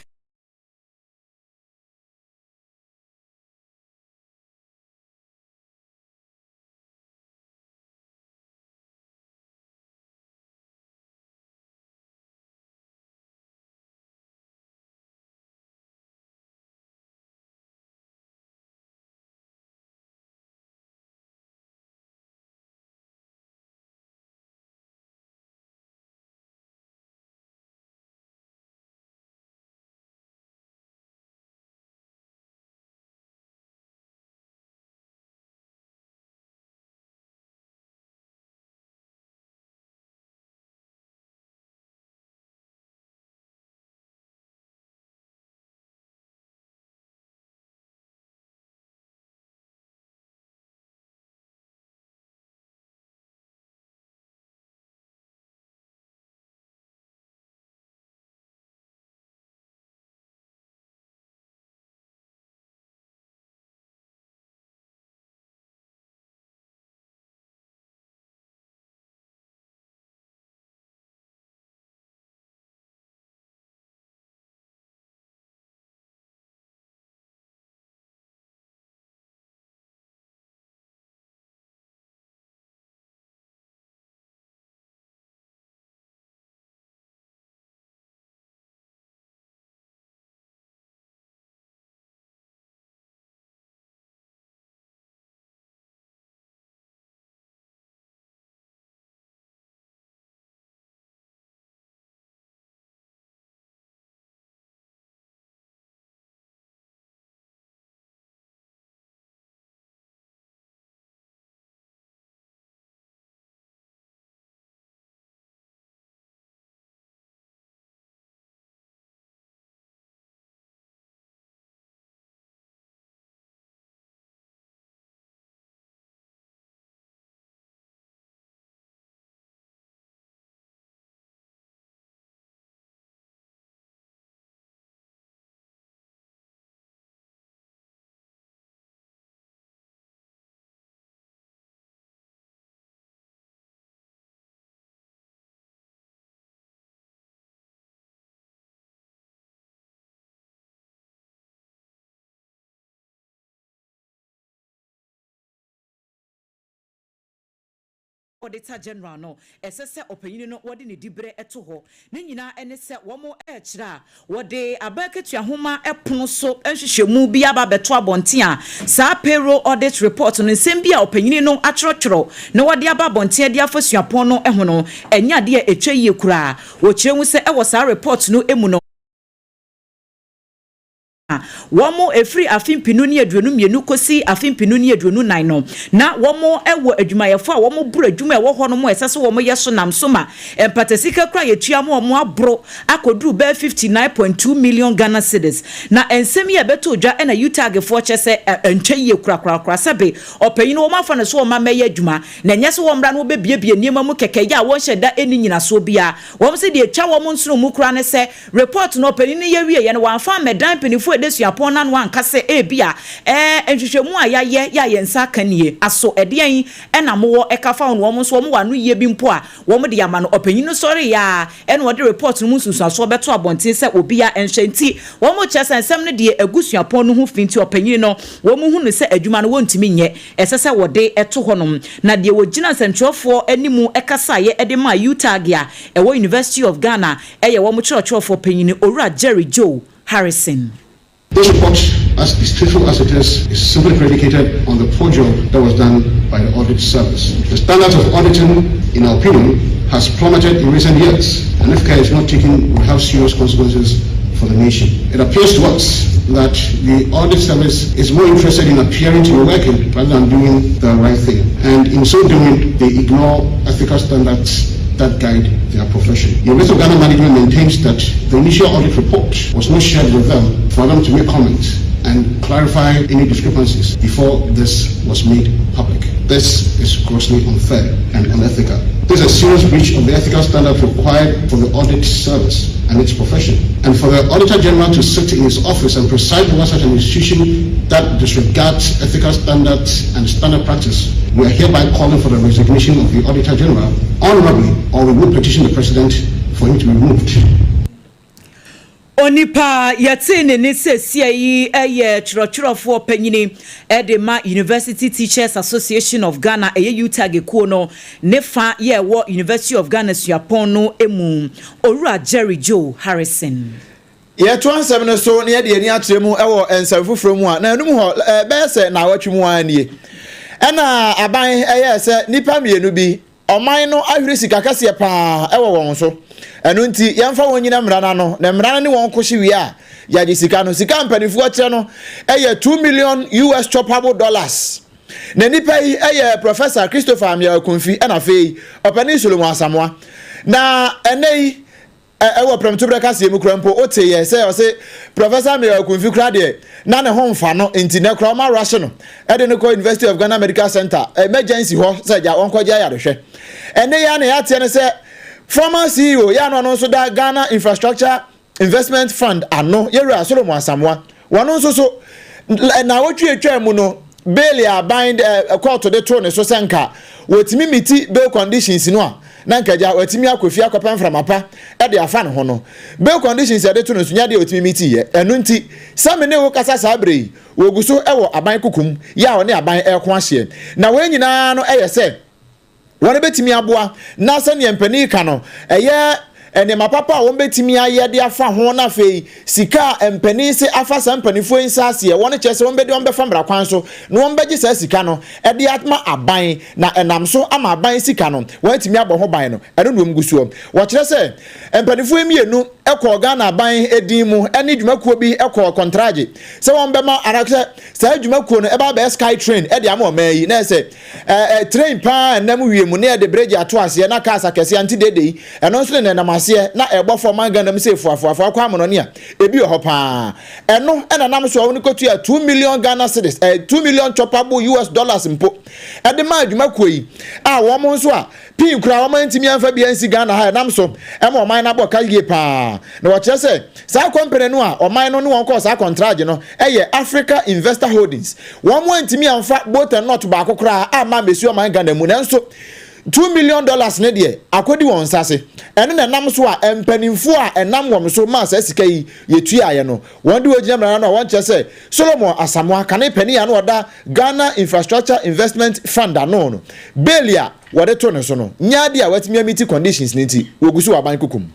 Speaker 5: Auditor General no esese opanyini no wode ne dibre eto ho ne nyina ene se womo ekira wode abaketua homa epono so enhwehwemu bia ba beto abonte a sa payroll audit report no nsem bia opanyini no akyerɛkyerɛ ne wode aba abonte de afasuapon no ho no enya de etwa yie kura wo kyerɛmu se ewo sa report no emu no womo efri afimpinu ni aduonu mienu kosi afimpinu ni aduonu nan no na womo ewo adwumayefo a womo buru adwuma ewo ho no mo esese womo yeso nam so ma empatasika kra yetua mo womo abro akoduru be 59.2 million Ghana cedis na ensem ye beto odwa na utag fo kyese entwa ye kura sebe opanyin wo mafa ne so wo ma meye adwuma na nyese wo mra no wo bebiebie niema mu keke ya wo hyeda eni nyina so bia wo se de etwa wo mo nsono mu kura ne se report no opanyin ye wie ye no wanfa medan penifo edesuapon na no ankase ebia enhwehwemu a ya nsa kanie aso edian na mo ekafa wo mo so wo wanu ye bi mpo a wo mo de yama no opanyin no sori ya ene wo de report no mu susuaso beto abonten se obia enhwenti wo mo kyesa nsem no de agusuapon no hu finti opanyin no wo mo hu no se adwuma no wontimi nye esese wo de eto honom na de wo gina nsentwofo animu ekasa ye ede ma utag ya ewo University of Ghana eye wo mo kyerɛkyerɛfo panyin Owura Jerry Joe Harrison.
Speaker 7: This report, as distasteful as it is simply predicated on the poor job that was done by the audit service. The standards of auditing, in our opinion, has plummeted in recent years, and if care is not taken, will have serious consequences for the nation. It appears to us that the audit service is more interested in appearing to be working rather than doing the right thing, and in so doing, they ignore ethical standards that guide their profession. The University of Ghana management maintains that the initial audit report was not shared with them for them to make comments and clarify any discrepancies before this was made public. This is grossly unfair and unethical. This is a serious breach of the ethical standards required for the audit service and its profession. And for the Auditor General to sit in his office and preside over such an institution that disregards ethical standards and standard practice, we are hereby calling for the resignation of the Auditor General honorably, or we will petition the President for him to be removed.
Speaker 5: Onipa yatine ne sesia yi eye kyerɛkyerɛfo panyini edema University Teachers Association of Ghana eye utag ko no ne fa ye wo University of Ghana suapon no emu Owura Jerry Joe Harrison.
Speaker 6: Ye to ansem no so ne ye de ani atremu ewo ensafufuro mu a na enum ho be se na awatwe mu anie ena aban eye se nipa mienu bi oman no ahwere sika kase pa ewo won so enu nti yemfa won nyina mrana no na mrana ne won kohye wi a ya de sika no sika mpanifu akire no eye $2 million US choppable dollars na nipa yi eye Professor Christopher Amyakunfi ena fei opani Solomon Asamoah na enei ewo premto breka se mu krampo oteye se Professor Amyakunfi kra de na ne ho mfa no enti ne kra ma rush no ede ne ko University of Ghana Medical Center emergency ho se ja won kwaje ya de hwe ene ya na ya tie ne se former CEO ya no so da Ghana Infrastructure Investment Fund ano Yewura Solomon Asamoah wono so na wotwe atwa mu no bail ya bind court de to ne so senka wotimi miti bail conditions no a na nkaja wotimi akofi akopan framapa e de afa ne ho no bail conditions e de to no sunya de wotimi miti ye enu nti samene wo kasa sabre woguso ewo aban kokum ya one aban ko ahye na we nyina no eyese wona betimi aboa na se ne empani ka no eye ene mapapa won betimi ayede afa ho na fei sika empani se afa sa empanifo insase e wona chese won be de won be famra kwan so no won beji sa sika no e de atma aban na enam so ama aban sika no won timi abo ho ban no eno no mgusuo wo kire se empanifo emienu ekọ Ghana aban edin mu ene dwumakuo bi ekọ contrage se won be ma anakse sa dwumakuo no e ba be sky train e de ama omayi na se train pa enam wiemu na e de bridge ato ase na kasa kese anti dede eno so ne nam na ebo for man Ghana mse fuafuafua kwa amono ne a ebi ho pa eno ena nam so woni kotu ya 2 million Ghana cedis 2 million choppable US dollars mpo ede ma adwumakuo yi a wo mo nso a pin kura wo man timi anfa bia nsi Ghana ha nam so e mo man na bo kalie pa na wo kire se sa company no a o man no ne won ko sa contract no eye Africa Investor Holdings wo mo ntimi anfa boat and not ba kokora a ma mesu o man Ghana mu na nso $2 million ne de akodi won sase ene na nam so a empanimfo a enam wom so ma sa sika yi yetua ye no won de ogyina na won che say Solomon Asamoah kane pani ya no oda Ghana Infrastructure Investment Fund no belia wode to ne so no nya de a watimi meet conditions nti wogusu waban kukum.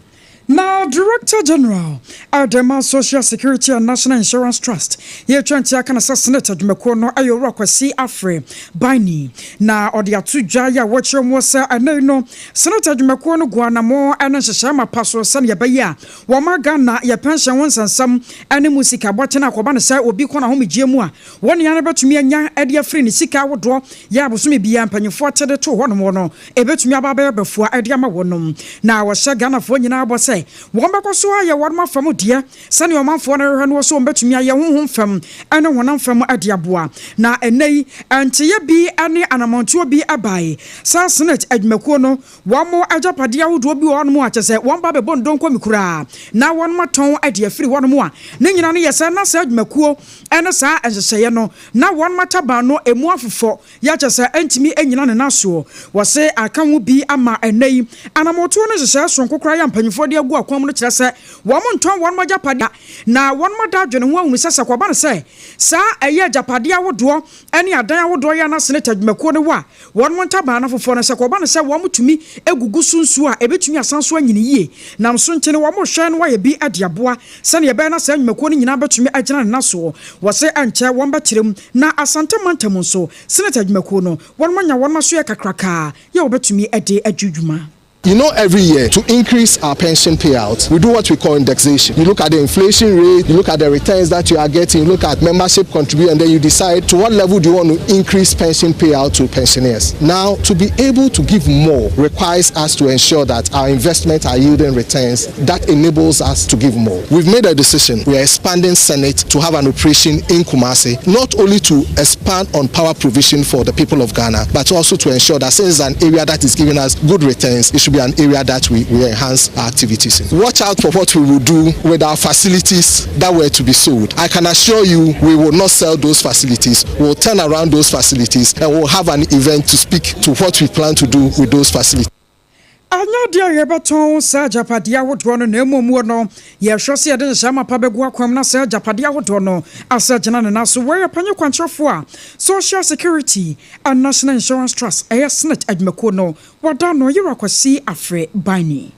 Speaker 1: Now, Director General, Adema Social Security and National Insurance Trust, ye twenty can assassinate Mekono Ayo Rokwasi Afre Bani. Na Odia Tujaya watch your mosa and no Senator Mekono Guanamo and Shama Paso San Yabaya. Wama Ghana ya pension once and some animusika Botina Kobana say will be Kona Homi Jemua. 1 year about me and young Edia Free Sika would draw Yabusumi Biam Penny 40 to 1 mono. A bet me about before Ediama Wonum. Now was Ghana for you now say. Wamba so ya wadma famu dia sane o manfo na rehwe no so mbetumi aye honhom fam ene wonam fam Adwoa na enei antiye bi ane anamontuo bi abai sa senate adwumakuo no wamo ajapade awodo bi won mo akese wamba be bondon kwamikura na won maton ade free won mo a ne nyina no yesa na sa adwumakuo ene sa enhyehyeye no na won mataba no emu afofo ya akese antimi enyina ne naso wo se aka ho bi ama enei anamontuo no hyehyeye so nkokora ya mpanyifo de agu akwam no kire se wo mo nton won mo japade na won mo da dwene ho ahunu sese kwaba no se sa eye japade awodo ene adan awodo ya na senate adwumakuo no wa won mo ntaba na fofo no se kwaba no se wo mo tumi egugu sunsu a ebetumi asanso anyine yie na mso ntene wo mo hwe no wa ye bi Adwoa sane ye be na se adwumakuo no nyina betumi agina ne naso wo se anche won betirem na asante mantam so senate adwumakuo no won mo nya won maso ye kakraka ye wo betumi ade adwudwuma.
Speaker 8: You know, every year to increase our pension payouts, we do what we call indexation. You look at the inflation rate, you look at the returns that you are getting, you look at membership contribution, and then you decide to what level do you want to increase pension payout to pensioners. Now, to be able to give more requires us to ensure that our investments are yielding returns that enables us to give more. We've made a decision. We are expanding Senate to have an operation in Kumasi, not only to expand on power provision for the people of Ghana, but also to ensure that since it's an area that is giving us good returns, it should be an area that we enhance our activities in. Watch out for what we will do with our facilities that were to be sold. I can assure you we will not sell those facilities. We will turn around those facilities and we'll have an event to speak to what we plan to do with those facilities.
Speaker 1: Anya dia yebaton sa japade awodo no na emomu no ye hwose yede nhyama pa begu akwam na sa japade awodo no asa gina ne naso we panye kwantrofo a Social Security and National Insurance Trust Senate adwumakuo no wada no Yerakwasi Afre Bani.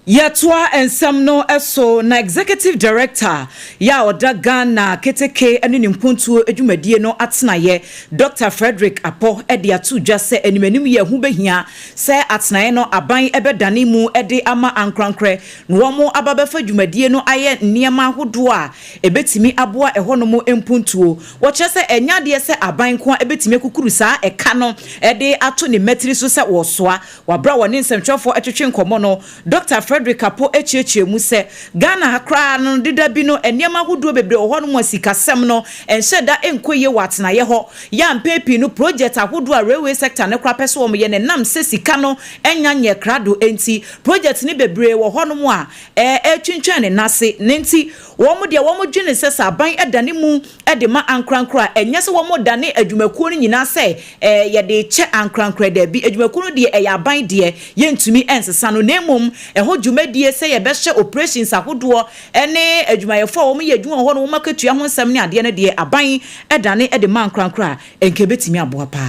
Speaker 5: Yatwa ensam no eso na executive director ya oda Ghana keteke ene nimpuntuo adwumadie no atenaye Dr. Frederick Apo ede atu dwa se animanim ye hu behia se atenaye no aban ebedane mu ede ama ankrankre no wo ababefa adwumadie no aye niema hodo a ebetimi aboa ehonom empuntuo wo che se enyade se aban ko ebetimi kukuru saa eka no ede ato ne metri so se wo soa wabra woni nsɛmtwefo atwetwe nkomo no Dr. Frederick Apo echiechie mu se Ghana hakra no dida bi no eniema hodo bebre oho no sikasem no enhyeda enkoye watenaye ho ya mpepi no project ahodo a railway sector ne kra pese wo ye ne nam se sika no enyanye krado enti project ni bebre wo ho no a etwintwan ne nase nenti wo mo de wo mo dwene se saban edane mu ede ma ankrankra enye se wo mo dane adwumakuo no nyina se ye de che ankrankra da bi adwumakuo no de ya ban de ye ntumi ensesa no nemom ho dwumadie se ye be hye operations ahodo ene adwumayefo wo mo ye adwuma ho no wo maketua ho nsem ne ade ne de aban edane ede ma ankrankra enkebetimi aboa pa.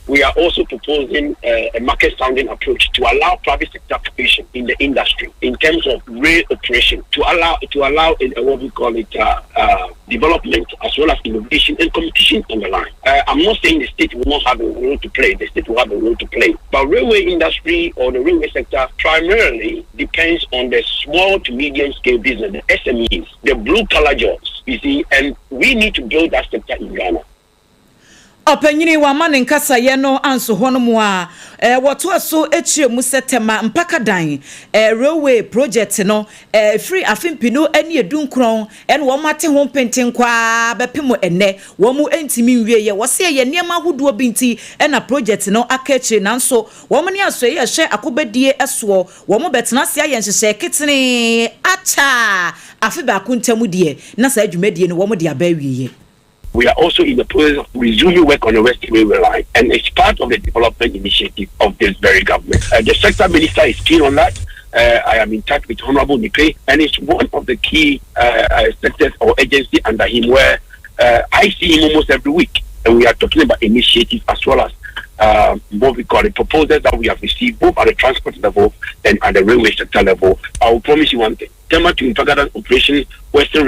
Speaker 9: We are also proposing a market sounding approach to allow private sector participation in the industry in terms of rail operation, to allow what we call it development as well as innovation and competition on the line. I'm not saying the state will not have a role to play. The state will have a role to play. But railway industry or the railway sector primarily depends on the small to medium scale business, the SMEs, the blue collar jobs, you see, and we need to build that sector in Ghana.
Speaker 5: Opanyini wa mane nkasa ye no anso hono mu a woto aso echie mu setema mpaka dan railway project no free afimpino ene edunkron ene wo mate ho penten kwa bepemo ene wo mu entimi nwie ye wo se ye niema hodo binti ena project no akachi nanso wo mu ne aso ye hye akobadie eso wo mu betena se aye nhyehyɛ kitene acha afi ba kuntamu die na sa adwumadie no wo mu de aba wiye.
Speaker 9: We are also in the process of resuming work on the Western Railway line, and it's part of the development initiative of this very government. The sector minister is keen on that. I am in touch with Honorable Nipe, and it's one of the key sectors or agencies under him where I see him almost every week, and we are talking about initiatives as well as what we call the proposals that we have received both at the transport level and at the railway sector level. I will promise you one thing: Tema to Infagadan operation, Western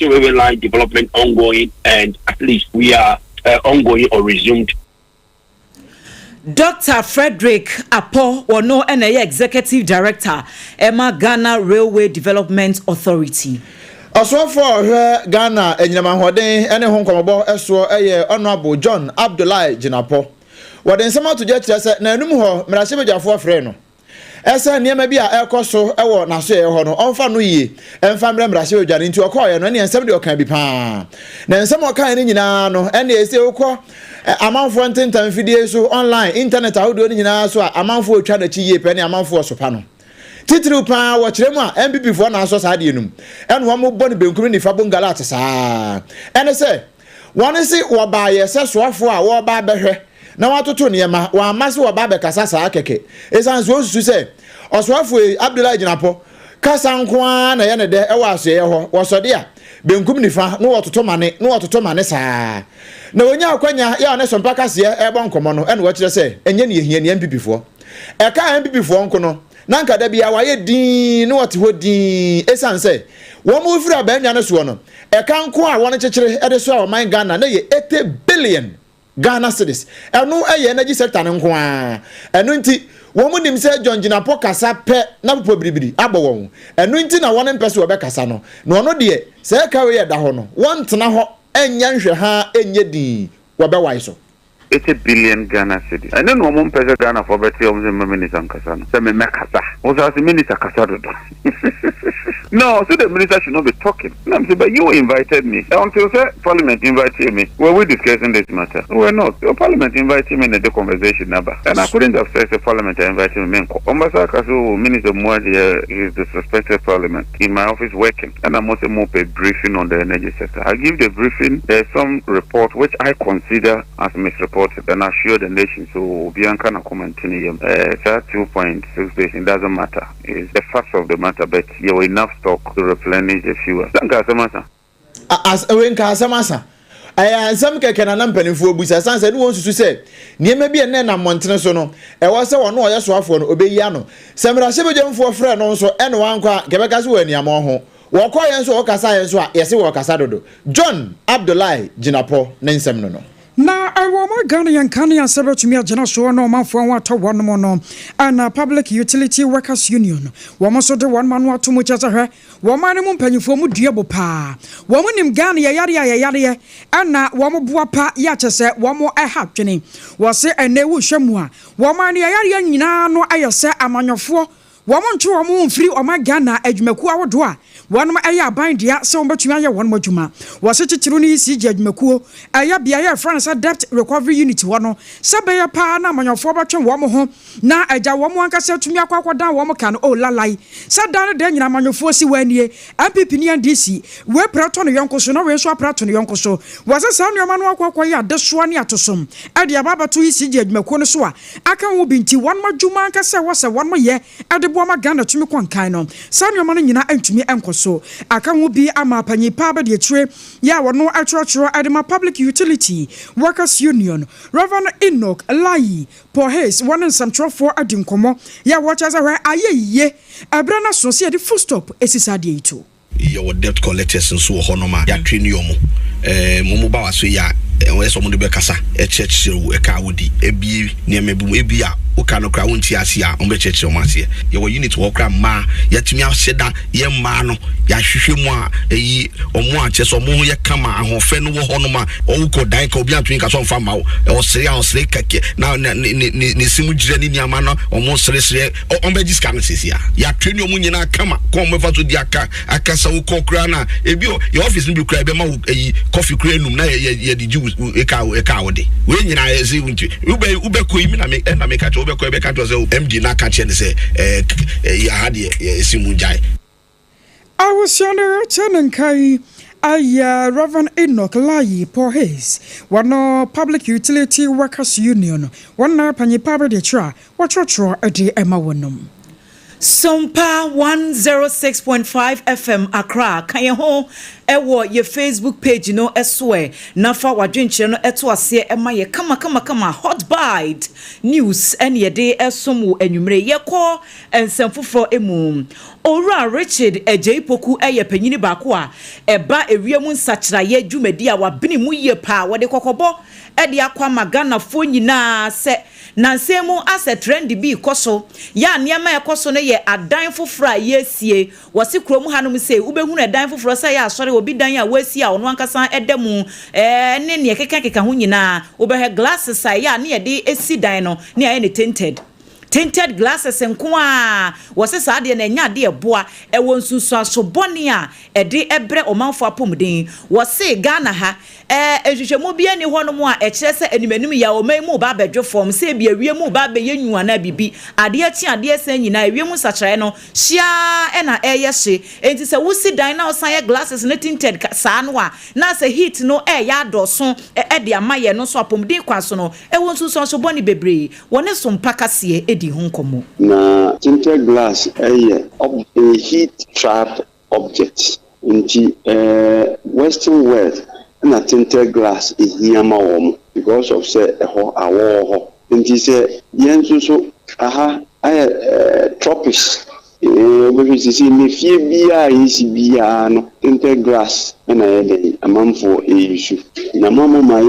Speaker 9: Railway line development ongoing, and at least we are ongoing or resumed.
Speaker 5: Dr. Frederick Apo Ono NA Executive Director, Emma Ghana Railway Development Authority.
Speaker 6: Also for Ghana Enyamahode ene honkomobo eso Honorable John Abdullahi Jinapo. Waden sama to je say na enum ho mrahye afre no. Esa niema bi a ekoso ewo na so ho no onfa no yie emfa mrahye badwane nti okoye no ne ensem de okan bi pa. Na ensem okan ni nyina no ene ese okọ amanfo ntentan fidie so online internet ahodo ni nyina so amanfo otwa na chi yie pe ne amanfo so pa no. Titiri pa wo kiremu a MPP fo na so sa de enum ene wo mo boni benkuru ni fa bongalat sa ene se won se wo ba ye se soafo a wo ba behwe na watoto niema wa amase wo ba be kasa sa keke esan so susu se osoafo Abdullahi Jinapo kasa nko a na ye ne de e wo aso ye ho wo so de a benkum ni fa no wototo mane sa na onya akwanya ya ne sompa kase e bon komo no ene wo kire se enye ne yehia ne MPP fo e ka MPP fo nko no nanka da bia waye din no wote ho din esan se wo mu fira ba nya ne so no e ka nko a won kekere e de so a man Ghana na ye 80 billion Ghana cedis eno eye energy sector nko a eno nti wo mu nim se John Jinapo kasa pe na popo biribiri abo won eno nti na won mpese wo be kasa no na ono de se ka we ye da ho no won tena ho enya nhwe ha enye din wo be wai so
Speaker 10: 80 billion Ghana cedis. I don't know what person Ghana for better of the minister Kasano. Say me kasa. Also as the minister Kasado. No, so the minister should not be talking. I'm saying, but you invited me. Until Parliament invited me. Were we discussing this matter? We're not. Your Parliament invited me in the conversation number. And I couldn't have said the Parliament invited me. Ombasa Kasu, Minister Mwadi is disrespected Parliament in my office working. And I'm also more a briefing on the energy sector. I give the briefing. There's some report which I consider as misreported. Then I assure the nation. So Bianca na commenting 2.6 days. It doesn't matter. It's the facts of the matter, but you have enough stock to replenish the fuel. Thank you, Samasa.
Speaker 6: As a win, Samasa. I am some can an penny for Busa Sans and wants to say, near maybe a nana Montenasono. I was one or yes, one Obeyano. Samara Sibajan for a friend also, and one qua Gabakasu and Yamoho. Walk quiet so Casai, yes, walk Casado. John Abdullahi Jinapo, Nansamno.
Speaker 1: Na awoma Ghana yankani ya sebe tumi agena so no manfo an wato wono no ana Public Utility Workers Union womo so de one man wato mu chese hwe womo ne mu mpanyifo mu duebo pa womo nim Ghana ya yare ana womo boa pa ya chese womo ha twene wo se ene wo hwemu a womo ne yare nyina no ayese amanyofo womo nche womo mfiri oma Ghana adwumaku awodo a wonom aya abandia se wombetumi aye wonom adwuma wo se chichiru ni CG adwumaku aya bia ya France Debt Recovery Unit wono sebe ya pa na amanyofo betwe womo ho na aja womo ankasa tumi akwakoda womo kan o lalai sada de nyina amanyofo si wanie MPP ni NDC we prato no yonkoso na we so prato no yonkoso wo se sa no no akwakoya adesoa ne atosom ade ababato CG adwumaku no so a aka wo binti wonom adwuma ankasa wo se wonom ye ade boama Ghana tumi kwankan no sa no no nyina antumi enkoso so aka wo bi ama panyipa ba de tire ya wono atwotwo adema Public Utility Workers Union Reverend Enoch Lai Pohes one some trofo adinkomo ya watcha za ayeye abrana so se de full stop esisade ito
Speaker 11: your debt collectors nso honoma ya twenium momo ba waso ya we so mo de be kasa chechiro e ka wodi ebi ne mebum ebi a o ka no kra wonti ase a on be chechiro mo ase ye wo unit wo kra ma ya timi aheda ye ma no ya hwehwe mu a eyi omo a cheso mo ye kama ahofe no wo honoma o ko dan ka obi atwin ka so mfa ma o sere kake na ne simu jire ni niama no omo sere on be diska no sesi a ya twani omo nyina kama ko mo fa so di aka sa wo ko kra na ebi your office no bi kra be ma eyi coffee kra num na ye di ju eka wode we nyina ezi wunti ube ko imi na me ka cho ube ko ebe ka to se MD na ka che ne se ya hade esimu jai
Speaker 1: I was yonder tenenkai Reverend Enoch Lai Paul Hayes, one Public Utility Workers Union, one Panyipa de Tra, what your Emma Wenum.
Speaker 5: Sompa 106.5 FM Accra. Can you ho ewo your Facebook page no eswe na fa wadwenche no eto ase ema ye kama hot bite news ene de esomu enwumre ye ko ensemfofo emu Ora Richard Ejeipoku eye panyini baako a eba ewiemu nsachira ye dwumadi a wabene mu ye pa wode kokobo ede akwa magana fo nyina se nansemu ase trend bi koso ya niam ekoso no ye adan foforo ye sie wose kromu hanom se ubehunu adan foforo se ya asore obi dan a wasie a ono ankasa edemu ne ne keka ho nyina obehe glasses a ya ne ye de esi dan no ne aye ne tinted glasses nkoa wose saade na nya de eboa ewo nsusu asobone a ede ebre omanfo apomden wose Ghana ha ehwehwemu bia ni honom a ekire se animanim ya omanmu ba badwo form se bia wiemu ba be yenwu na bibi ade achi ade asa nyina wiemu sachire no hia na eye hye enti se wosi dan na osan ye glasses na tinted saa no a na se heat no ya doso ede amaye no so apomden kwaso no ewo nsusu asobone bebre wone so mpakase
Speaker 12: na tinted glass a heat trap object into Western world na tinted glass is here because of say awo into say yenso so aha tropics we see me fie bia is bia no tinted glass na amamfo issue na mama my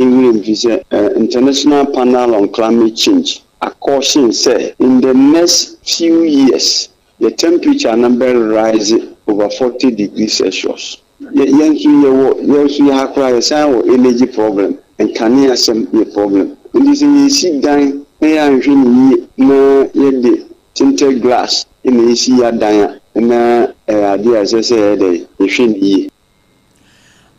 Speaker 12: international panel on climate change a caution say in the next few years the temperature number rise over 40 degrees Celsius. You have energy problem and can you some problem. And this is sit down the tinted glass in the sea dying and idea as I said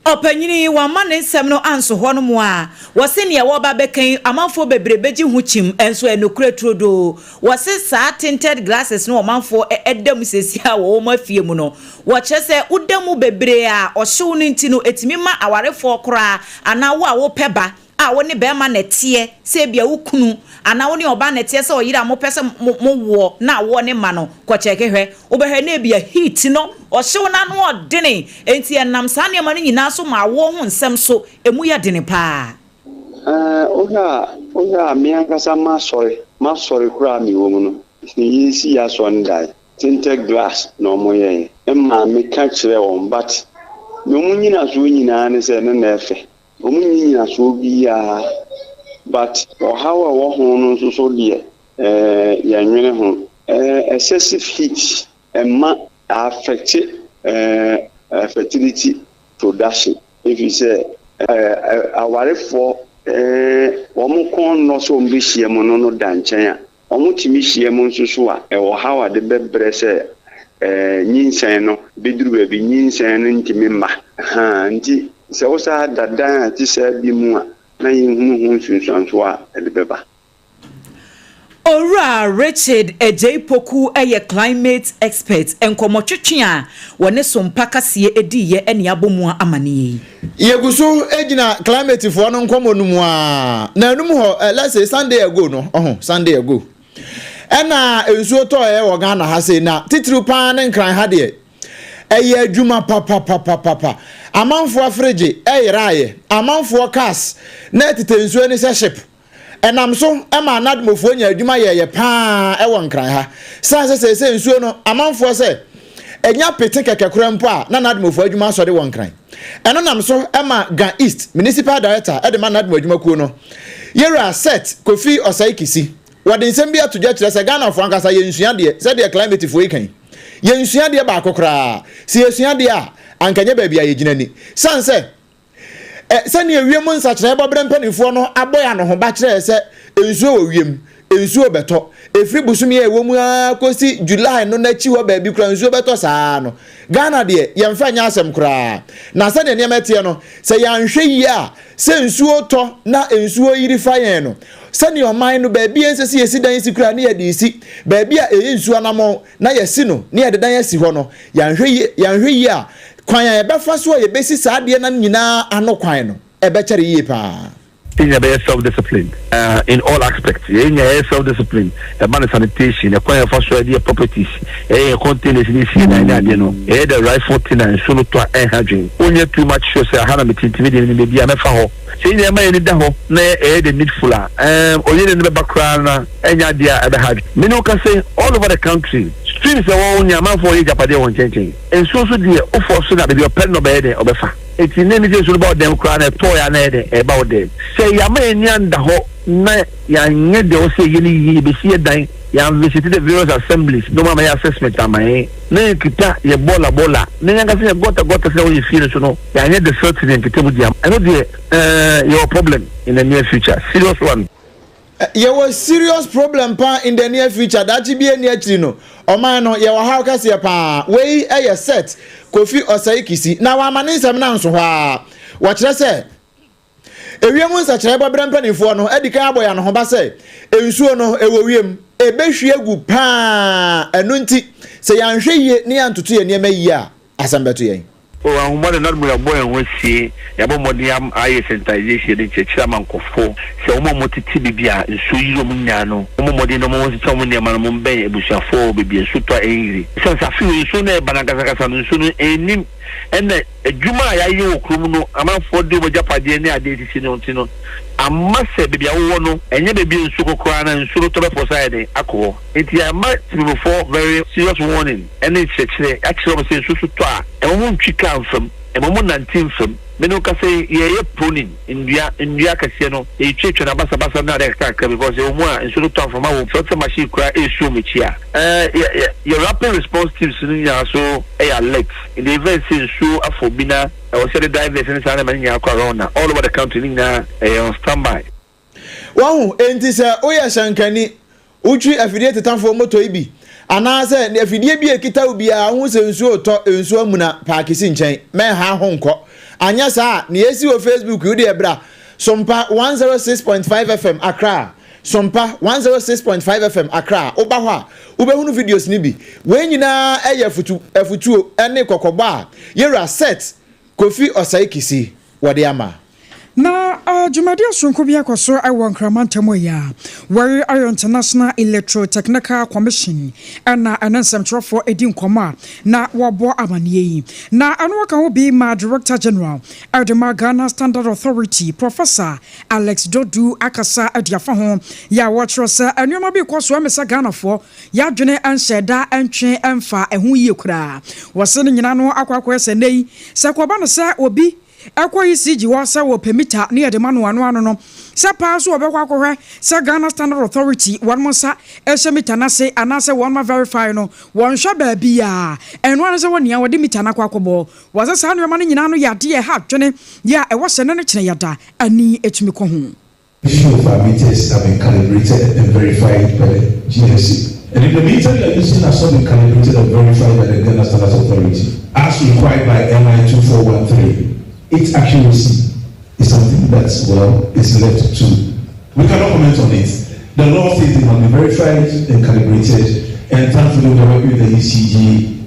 Speaker 5: Opanyini wa mane nsem no anso ho no mo a wose ne wo ba bekan amanfo bebrebeji hu chim enso enokure trodo wose sa tinted glasses no amanfo edam sesi a wo mafie mu no wo chese udamu bebre a ohyew no nti no etimi ma awarefo kora ana wo a wo peba a wo ne be ma netie se bia wo kunu ana wo ne oba netie se oyira mo pese mo wo na wo ne ma no ko cheke hwe obehwe na bia heat no ohyew na no odene enti enam sa ne ma no nyina so ma wo hu nsem so emu ya dene pa
Speaker 12: oga mi ankasa ma sorry kura mi wo mu no ni si ya so ndai tinted glass no mo ye emma me ka kire won but no mu nyina so nyina ne se ne na efe omunyina so bia but how wo ho no so die ya nwene ho excessive heat ma affect fertility production if you say aware for omo kon no so mbi hie mo no danchen a omo timi hie mo nsusu a how de bebre se nyinsen no beduru ba bi nyinsen no ntimi ma nti se wo sa dadan ati se bi mu a na yihunu nsunsanso a elebeba
Speaker 5: Ora Richard Ejeipoku climate expert enkomotwetwe a wone so mpakase edi ye ene abomu amane
Speaker 6: yeguso ejina climate fo no nkomonum a na anum ho let's say Sunday ago no Sunday ago ena ensuo to wo Ghana ha sei na titru pa ne nkran ha de eye adwuma papa amanfo afreje eyiraye amanfo cars na titensuo ni se ship enam so ema nadmofo nya adwuma ye pa ewon nkran ha se ensuo no amanfo se enya pete kekekura mpo a na nadmofo adwuma so de won nkran eno nam so ema Ga East municipal director e de ma nadmo adwuma kuo no yera set Kofi Osaikisi wade nsem bia to gya kire se Ghana fo ankasa ye nsua de se de climate fo ikan ye nsua de ba akokra se ye nsua de a ankanye ba bia ye ginani sanse sani ewiem nsa kire ba brempanifo no aboya no ho ba kire se ensuo owiem ensuo beto efri busumi ewo mu akosi July no na chi ho ba bi kura ensuo beto saa no Ghana de yemfa nya asem kura na sani ne mete no se yanhwe yi a se ensuo to na ensuo yiri fa yen no sani oman no ba bi ensesi yesi dan yesi kura ne yedi isi ba bi a ensuo na mo na yesi no ne yede dan yesi ho no yanhwe yi a kwan ya ebefa so ye besi saade na nyina ano kwan no ebekere yie pa
Speaker 10: in your self-discipline in all aspects. In your self-discipline, the man sanitation, the choir for idea properties, containers in the right footing and solo to a hedging. Only too much shows a hand of intimidating maybe a mefaho. Saying the man in the home, the needful, only in the background, any idea at the hedge. Mino can say all over the country. Streams are on your man for age apade on changing. And so dear, for so that your pen no bed or befa. It's in any case about them crying a toy and about them. Say Yaman the ho na yan de say ye be see dying. Yan visited the various assemblies, no my assessment am I. Ne kita ye bola. Ne yan say got to say you feel so no. Yan the certain in Kitabudiam. I know your problem in the near future. Serious one.
Speaker 6: There was serious problem pa in the near future that be near no omano ye wa how kase pa we e set Kofi Osaikisi na wa mane nsem na nso ha wa kire se ewiem nsa kire ba brempanifo no edika aboya no ho ba se ensuo no ewo wiem ebehwie gu pa enu nti se yanhwe ye ne yantoto ye niam yi a asambeto yen
Speaker 10: o more not more boy and we see yabo modiam aye sensitization in chairman kofo se o mo titi bibia nso yiro mu nya no o mo de no mo se twa mu ne ma mo ben ebusuafo bibia nso to enri se safi nso na banakasa nso no enim ene adwuma ya yi okrum no amanfo de mo japade ne ade titi no ntino amase bibia wo no enye bibia nso kokora na nso to be for side akọ enti ama for very serious warning ene chekere akere mo se nso to a e mo ntwika mfam e mo 19 fam me no ka say ye pronin india kase no e twetwe na basa na direct because e mo a nso to afama wo filter machine kura e show me chia your rapid response teams ni ya so e alert in the event say show afobina I was said divers in Santa Maria Corona all over the country na on standby.
Speaker 6: Wow, enti se oya shankani uchi affiliate tanfo moto ibi. Ana se ne affiliate bi ekita obi a hu se nsuo to nsuo amuna paakisi nchen me ha honko. Anya sa ne esi o Facebook udi ebra Sompa 106.5 FM Accra. Sompa 106.5 FM Accra. Oba ho a ubehunu videos ni bi. We nyina eye futuo ene kokoba yera set Kofi Osaikisi wadiama
Speaker 1: na jumadi asonko bi akoso awo nkramantamo ya wari ayo International Electrotechnical Commission ana anansamtrofo edi nkoma na wabo amaniye yi na anu aka ho bi ma Director General Adwoa Ghana Standard Authority Professor Alex Dodu akasa adiafa ho ya wotrosa anuoma bi koso amesa Ghana fo ya dwene anhyeda antwe emfa ehu yie kura wose nyina no akwakwa senei sakoba no sa obi akwa siji wasa wo permita ne yede manu ano no sa pa so obekwa akohwe sa Ghana Standard Authority wanmosa ehemita na se anase won verify no won hwa ba bia eno anase won ya wode mita na kwakobo wasa sa no ma no nyina no yade e ha twene ya e wose ne kire yada ani etumi ko hu.
Speaker 13: Issue of our meters have been calibrated and verified by the GSC. And if the meter you are using has not been calibrated and verified by the Ghana Standard Authority, as required by MI 2413, its accuracy is something that's, is left to. We cannot comment on it. The law says it must be verified and calibrated, and thankfully we are working with the ECG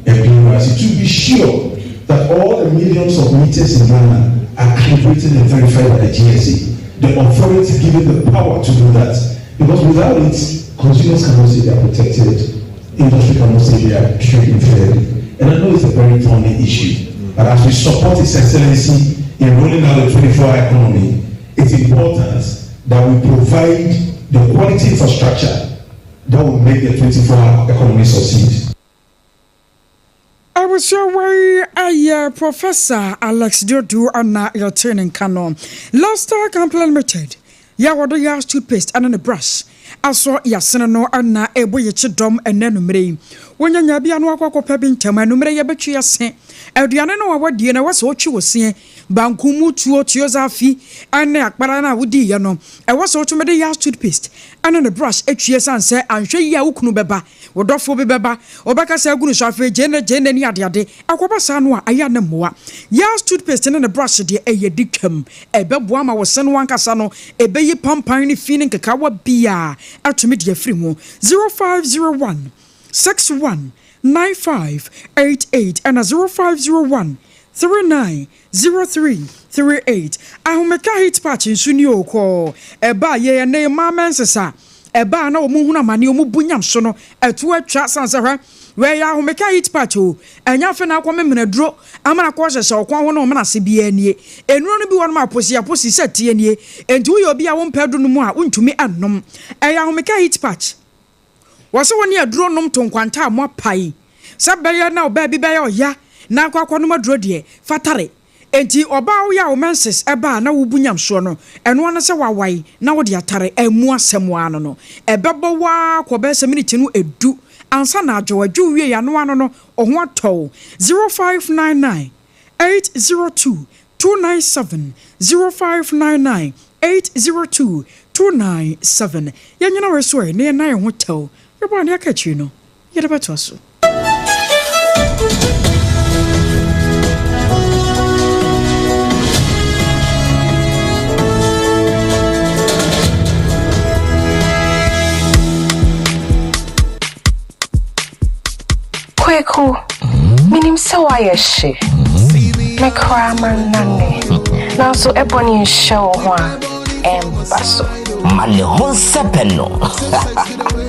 Speaker 13: and BOATENG to be sure that all the millions of meters in Ghana are calibrated and verified by the GSA. The authority given the power to do that. Because without it, consumers cannot say they are protected, industry cannot say they are treated fairly. And I know it's a very thorny issue. But as we support His Excellency in rolling out the 24-hour economy, it's important that we provide the quality infrastructure that will make the 24-hour economy succeed.
Speaker 1: I was sure why Professor Alex Dodu and your training canon. Last time complimented. Ya wado ya toothpaste and a brush. Aso ya senano ana ebo ye chidom ene numere. Wonya nya bia no akwa pebi ntama numere ye betwe ya sen. Aduane no wawadie na wase ochi wosen. Bankumu tuo zafi ane akpara na wodi ye no. E wase otumede ya toothpaste and a brush etwe sanse anhwe ya ukunu beba. Wodofo bi beba. Obaka se agunu shafe jene ni ade. Akoba sa no aya na moa. Ya toothpaste and a brush de eye dikem. Ebeboa ma wosen wankasa no ebe yi pampan ni feeling kakawa bia atumi de free mu 0501 619588 and 0501 390338 ahomeka hit patch nsuni okọ eba ye na mama nsesa eba na omuhuna mane omubunyam so no etu atwa sansahwa we ya ahomeka hit patch o anya fe na akwa memnaduro amana kwa hyehye okwan ho no menase bia nie enuro no bi won ma posi setie nie enti wo obi a wo mpedo no mu a untumi annom eya ahomeka hit patch wose woni aduro nom tonkwanta amwa pai sabaya na oba bi oya na kwakwa no maduro de fatare enti oba wo ya o menses eba na wubunyam so no eno na se wawai na wo de atare emu asemu ano no ebebo wa kwa se minute no edu ansa na adwowadwu wie ya no ano no oho atɔ 0599 802 297 0599 802 297 yanyina resore ne na ye ho tɛw yɛbɔ ne akachi no yɛde beto so
Speaker 14: KWAKU, minim se wayeshe. Me kraman nane. Nanso ebony show one embasso.
Speaker 15: Mane honsepeno.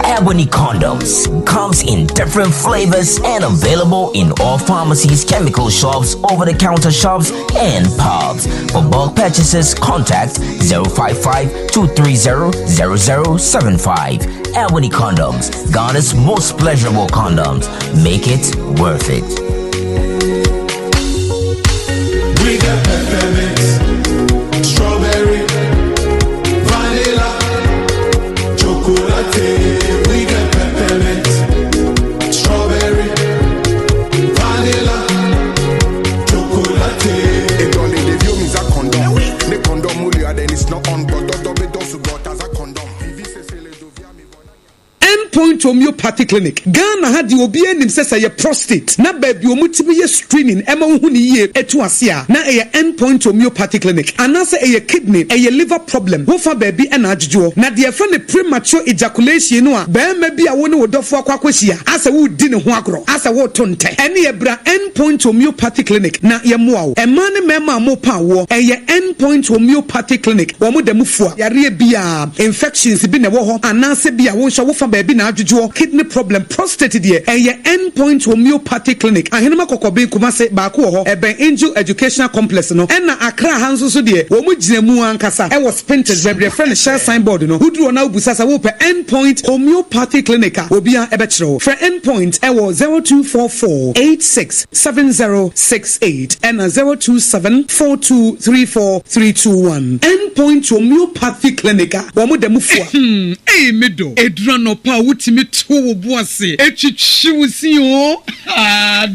Speaker 15: Ebony condoms comes in different flavors and available in all pharmacies, chemical shops, over-the-counter shops, and pubs. For bulk purchases, contact 055-230-0075. Ebony condoms, Ghana's most pleasurable condoms. Make it worth it.
Speaker 16: We got peppermint, strawberry, vanilla, chocolate. We got peppermint, strawberry, vanilla, chocolate.
Speaker 17: It only the view means a condom. The condom only then it's not on, but double does got as a condom.
Speaker 18: Endpoint Homeopathy Clinic. Ghana had the OBN himself a prostate. Na baby omutimi ye screening. Emma huni ye etu asia. Na a Endpoint Homeopathy Clinic. Anasa a kidney, a liver problem. Wofa baby and ajujo. Na the friend premature ejaculation noa. Be maybe a one would offer kwakweshia. Asa wu dine huagro. Asa wo tonte. Any ebra Endpoint Homeopathy Clinic. Na ye muao. E mani mema mo pa wo. E ye Endpoint Homeopathy Clinic. Wamu de mufua. Yari biya infections bi ne woho. Anasa biya wonsha wofa baby na ajujo. Kidney problem, prostate dear, and your Endpoint Homeopathy Clinic. I hear Kokobi Kumase Baku, a Ben Angel Educational Complex, no, and Accra Hansu dear, Womujemu Ankasa. I was painted by a friend share signboard, no, who drew now Busasa Whoop Endpoint Homeopathy Clinic, Obia Ebetro. For Endpoint, I was 0244 867068 and 0274234 Endpoint Homeopathy Clinic, Womudemufua.
Speaker 19: Hey, Medo, Edrano Pa, Wutimi to Boise, Echichusi,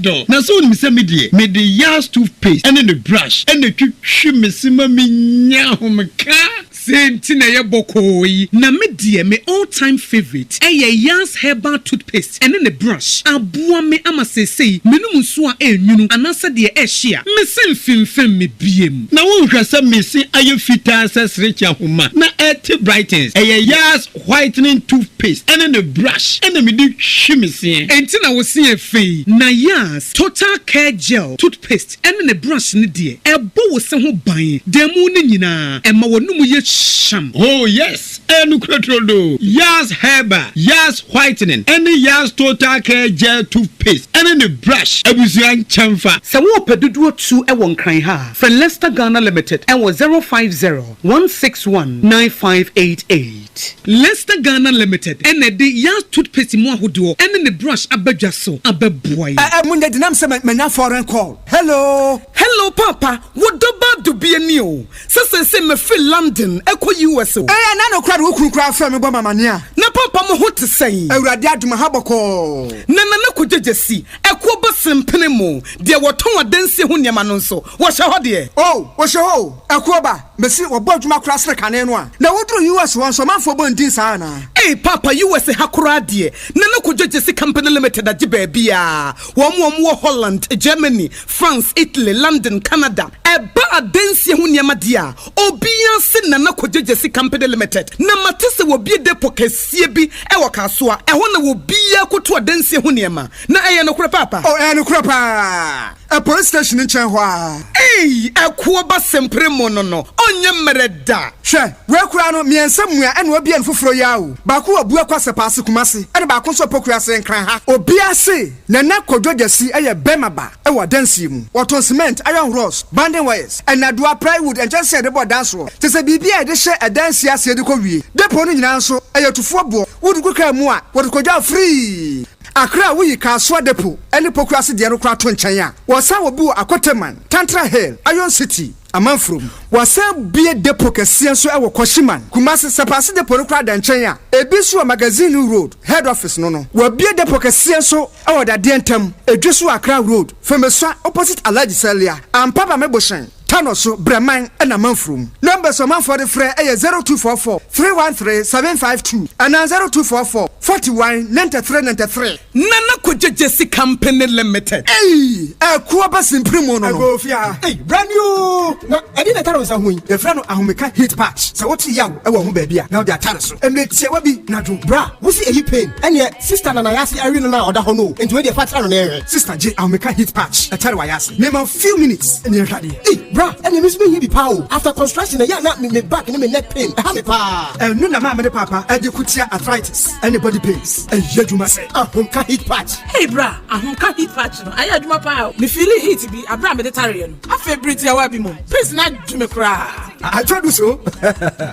Speaker 19: do. Now, so Miss Media, made the Yas toothpaste and then the brush and the Chimissima Minyahumaka. Same tina ya bokoi na me dear me all-time favorite Yas herbal toothpaste and then the brush abua me ama say menum so a enunu anasa de share me sem fimfem me biem na won hwasa me se aye fita asas recha homa na ete brightens Yas whitening toothpaste and then the brush and then me do chimisi entina wo se afei na Yas total care gel toothpaste and then the brush ne de ebo wo se ho ban demu ne nyina ema wonum ye sham. Oh yes, Enukratrodo, Yas Herbal, Yas Whitening, and the Yas Total Care Gel Toothpaste, and then the brush, Abusian Chamfa.
Speaker 18: Sawo Pedudu 2 Ewon Kran ha. From Leicester Ghana Limited, and was 050-161-9588. Leicester Ghana Limited, and the Yas Toothpaste mo ahodo, and then the brush abejaso, abeboy.
Speaker 20: Munde dinam se mena foreign call. Hello.
Speaker 18: Hello, Papa. What about to be a new? Say me feel London. Eko US.
Speaker 20: Na no crowd who crowd from me bo mamania.
Speaker 18: Na papa mo hot say.
Speaker 20: Awurade aduma haboko.
Speaker 18: Na ko jejesi. Eko ba sempene mo. De woton adansi ho niam no nso. Wo hye ho de.
Speaker 20: Oh, wo hye ho. Eko ba. Mesi wo bo aduma kra sre kane no a. Na wodro US won so manfo bo ndin sa na.
Speaker 18: Hey papa US hakura de. Na ko jejesi company limited agi ba bia. Wo Holland, Germany, France, Italy, London, Canada. Eba adansi ho niam de a. Obia se na ko jejesi company limited. Na matese wo bie depo kesie bi e wo KWASU. E ho na wo bia ko to adansi ho niam. Na eye no kura papa.
Speaker 20: Oh, no kura pa. a police station in Chenhua.
Speaker 19: Hey, a Kuba Sempremono, on Mereda.
Speaker 20: She, where Kurano, me and somewhere, and will be in Fufroyao. Baku of Buakwasa Kumasi, and Bakuso Pokrasa and Kranha, or Biase, Nana Kodogasi, a Bemaba, a dancing, what on cement, iron rods, banding wires, and Adwoa plywood, and just said about dance roll. Tis a BB, they share a dance here, said the Korea. The pony in answer, a to football, would go come more, what could you free? Akra we KWAKU depo ene pokrasi de no kra to nkyanya wasa wobu akoteman Tantra Hill Iron City amanfrom wasa bie depo kese so e wo Koshiman Kumasi sepase depo no kra da nkyanya ebisu magazine road head office no wa bie depo kese so e wo da de ntam edwesu Akra road femeso opposite Alhaji Salia ampaba meboshen Tanoso Breman and Amanfrum. Numbers of man for the fray 0244 313 752 and 0244 41 93 93.
Speaker 19: Nana Kojesi Company Limited.
Speaker 20: Hey, a Kuabas in Primono.
Speaker 21: Hey, brand new. No, I didn't tell us a wing. The friend of Ahumeka hit patch. So what's young? I won't baby. Now they are Tanaso. And let's say what be Nadu. Bra, what's the hip pain? And yet, sister and I ask Irene now or the Hono into the fat on area. Sister J. Ahumeka hit patch. I tell you I ask. Name a few minutes and you're ready. Hey, bra, and you miss me be power. After construction, a young me back and me neck pain. I have a pa. And no, mamma, papa, and you could see arthritis. Anybody pays. And you must say, Ahumeka hit patch.
Speaker 22: Hey, bra, Ahumeka hit patch. I had my power. The feeling hit to be a bra Mediterranean. I feel pretty a wabi mo. Please not to me cry.
Speaker 20: I told you so.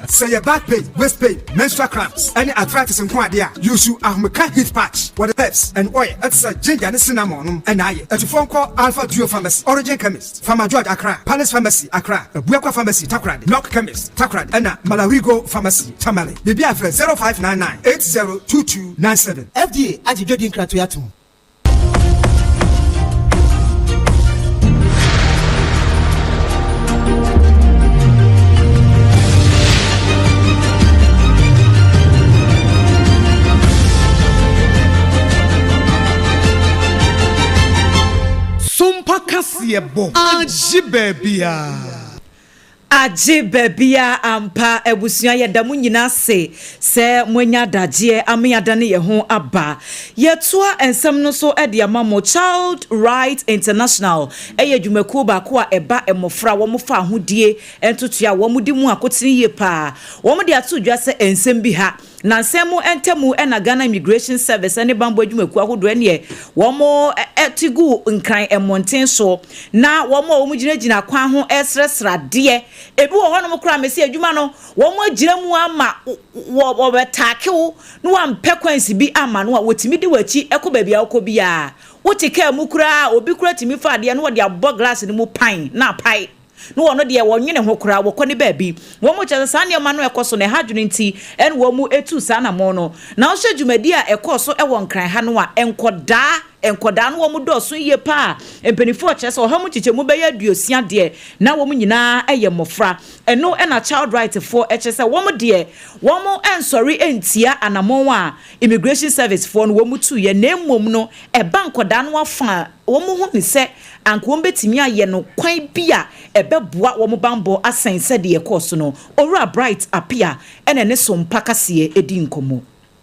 Speaker 20: Say your back pain, waist pain, menstrual cramps, any arthritis and quadia. Use you Ahumeka hit patch. What the herbs and oil. That's a ginger and cinnamon. And I at a phone call Alpha Duo Pharmacy, Origin Chemist, Pharma George Accra, Palace Pharmacy, Accra, Buakwa Pharmacy, Takrad, Lock Chemist, Takrad, and Malarigo Pharmacy, Tamale. The BFR 0599 802297.
Speaker 21: FDA, Ajidin Kratuatum.
Speaker 19: Sompa Kasiebo, Ajibebia.
Speaker 5: Aje bebia ampa ebusua ye damu nyina se mwenya daje amyada ne ye ho aba yetua ensem no so ede amamo Child Right International eye dwumaku ba ko a eba emofra wo mo fa hodie entotua wo mo di mu akotini ye pa wo mo de ato dwa se ensem bi ha na nsemu entemu na Ghana Immigration Service ne bambo dwumaku ahodo ne wo mo etigu nkran emonten so na wo mo gyina kwan ho esresra de ebi wo hono mkra mesi adwuma no wo mo agira mu ama wo betake wo no ampe kwansi bi ama no wotimi de wachi ekoba bia okobia wotika mu kra obi kra timi fa de no wo de abọ glass ni mu pan na pai no wono de wo nwene ho kra wo kone baabi wo mo kyesa sa ne ma no ekoso ne hadwene nti en wo mu etu sa na mo no na wo hye dwumadi a ekoso e wo nkran ha no a enkoda no wo mu do so ye pa empenifo kyesa wo ha mu chiche mu be ya duosia de na wo mu nyina eye mofra eno na child right for kyesa wo mu de wo mu ensori entia anamon a immigration service for no wo mu tu ye na mmom no e bankoda no afa wo mu hu ni se anko betimi aye no kwan bia ebeboa wo mo bambo asense de ekoso no owura bright appear ene ne Sompa Kase edi nkomo.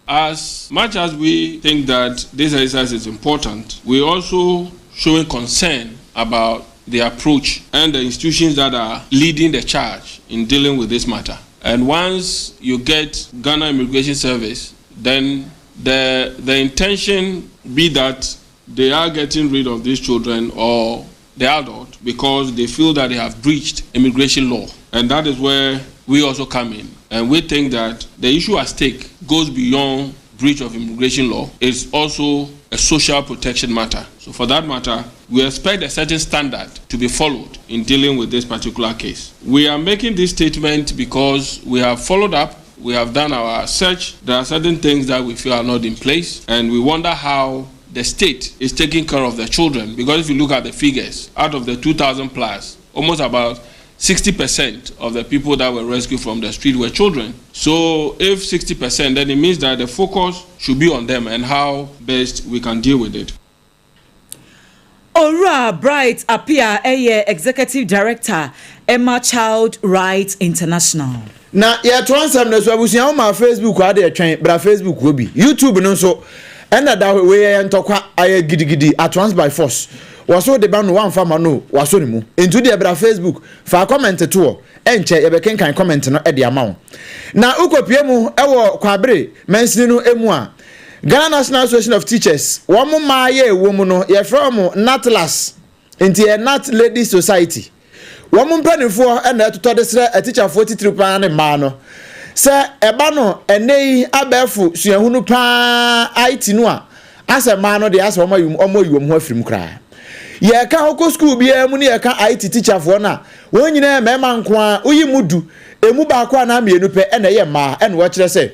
Speaker 23: As much as we think that this exercise is important, we also showing concern about the approach and the institutions that are leading the charge in dealing with this matter. And once you get Ghana Immigration Service, then the intention be that they are getting rid of these children or the adult because they feel that they have breached immigration law. And that is where we also come in. And we think that the issue at stake goes beyond breach of immigration law. It's also a social protection matter. So for that matter, we expect a certain standard to be followed in dealing with this particular case. We are making this statement because we have followed up, we have done our search. There are certain things that we feel are not in place, and we wonder how the state is taking care of the children. Because if you look at the figures, out of the 2,000 plus, almost about 60% of the people that were rescued from the street were children. So if 60%, then it means that the focus should be on them and how best we can deal with it.
Speaker 5: Ora Bright appear executive director Emma Child Right International.
Speaker 6: Na ye transam na so abusia ma Facebook ade etwen bra Facebook obi YouTube no so ena da we ye ntokwa aye gidigidi at once by force waso de ba no wan fama no waso ne mu entu de bra Facebook fa comment to enche ye be kenkan comment no e de ama wo na ukopie mu ewo kwabere mansini no emu a Ghana National Association of Teachers womo ma ye ewo mu no ye from Natlas enti e Nat Ladies Society womo mpanifo e na etoto de sere a teacher 43 pa ne ma no se eba no enei abefu suahunu pa IT no a ase ma no de ase omo yiwom ho afirim kra ye ka hoko school bia mu ne ye ka IT teacher fo na won nyina mema nko a oyi mudu emu ba kwa na mienu pe e na ye ma e na wo kire se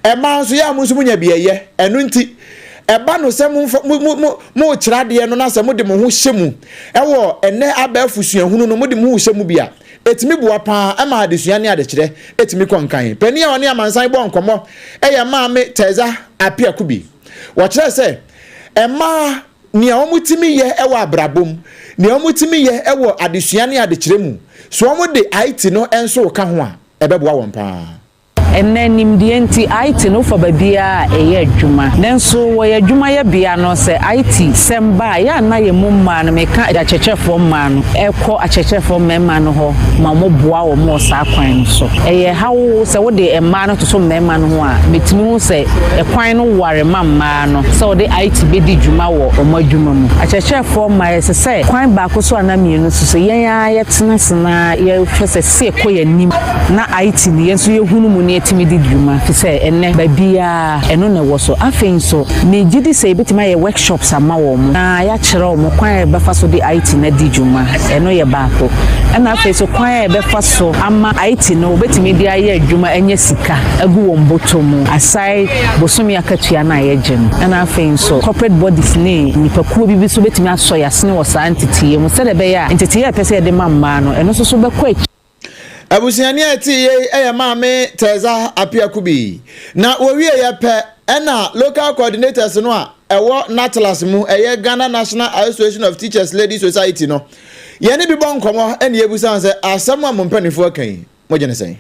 Speaker 6: e ma so ya mu so munya bia ye enu nti eba no se mu kirade no na se mu de mo ho hyemu e wo ene abafu suahunu no mu de mo ho hyemu bia etimi bua pa ama adesua ne adekire etimi konkan pani a woni amansan bo nkomo e ye ma me teza apia kubi wo kire se e ma ni omutimi ye ewo abrabom ni omutimi ye ewo adesua ne adekire mu so omo de IT no enso ka ho a ebeboa won pa
Speaker 2: enne nimdie nti IT no for babia eye adwuma nanso wo ye adwuma ye bia no se IT semba ya na ye mumma no meka achechefo mma no ekọ achechefo memma no ho ma mo boa wo mo sa kwan so eye hawo se wo de emma no to so memma no ho a metimi hu se ekwan no ware mamma no se wo de IT be di dwuma wo o madwuma mu achechefo mma ye se kwan ba ko so anamienu so yen ya ye tenasena ye hwese se ekoye nim na IT ni yenso ye hunu mu ne etimi di dwuma fi se enne babia eno na wo so afenso so me gidi se betima ye workshops ama wo mu na ya kire wo mu kwan be fa so di IT na di dwuma eno ye baako na afenso kwan be fa so ama IT no betimi di aye dwuma enye sika agu wo mboto mu aside bosomi akatua na ye gem na afenso corporate bodies ni nipakuo bibi so betimi aso yasne wo sa entity mu se de be ya entity ya pese de mamma no eno so be kwa
Speaker 6: abusiani ati ye maame teza apia kubi na owie ye pe na local coordinators no a ewo Natlas mu Ghana National Association of Teachers Ladies Society no ye ne bi bon komo ene yebusan se asem amompanifo kan mo gene sen.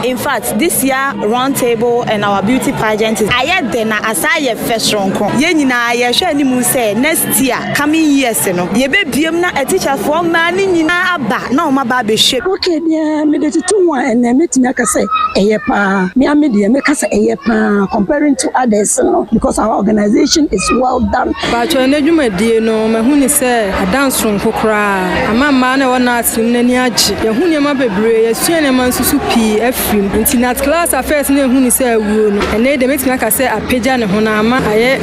Speaker 3: In fact, this year round table and our beauty pageant is ayedena asaye first ronko. Ye nyina ye hwe animu say next year coming years no. Ye be biem na a teacher for man nyina aba na o ma ba be hwe. Okay, dia me de tutu wa na metimi aka say eye pa. Me amede me ka say eye pa comparing to others no because our organization is well done. But when adwumadie no me hu ni say dance ronko kra. Ama na wona asim na ni age. Ye hu ni ma bebre ye sua ne man susu pi in that class affairs ne hu ni say awuo no ene de metimi aka say apagya ne ho na ama aye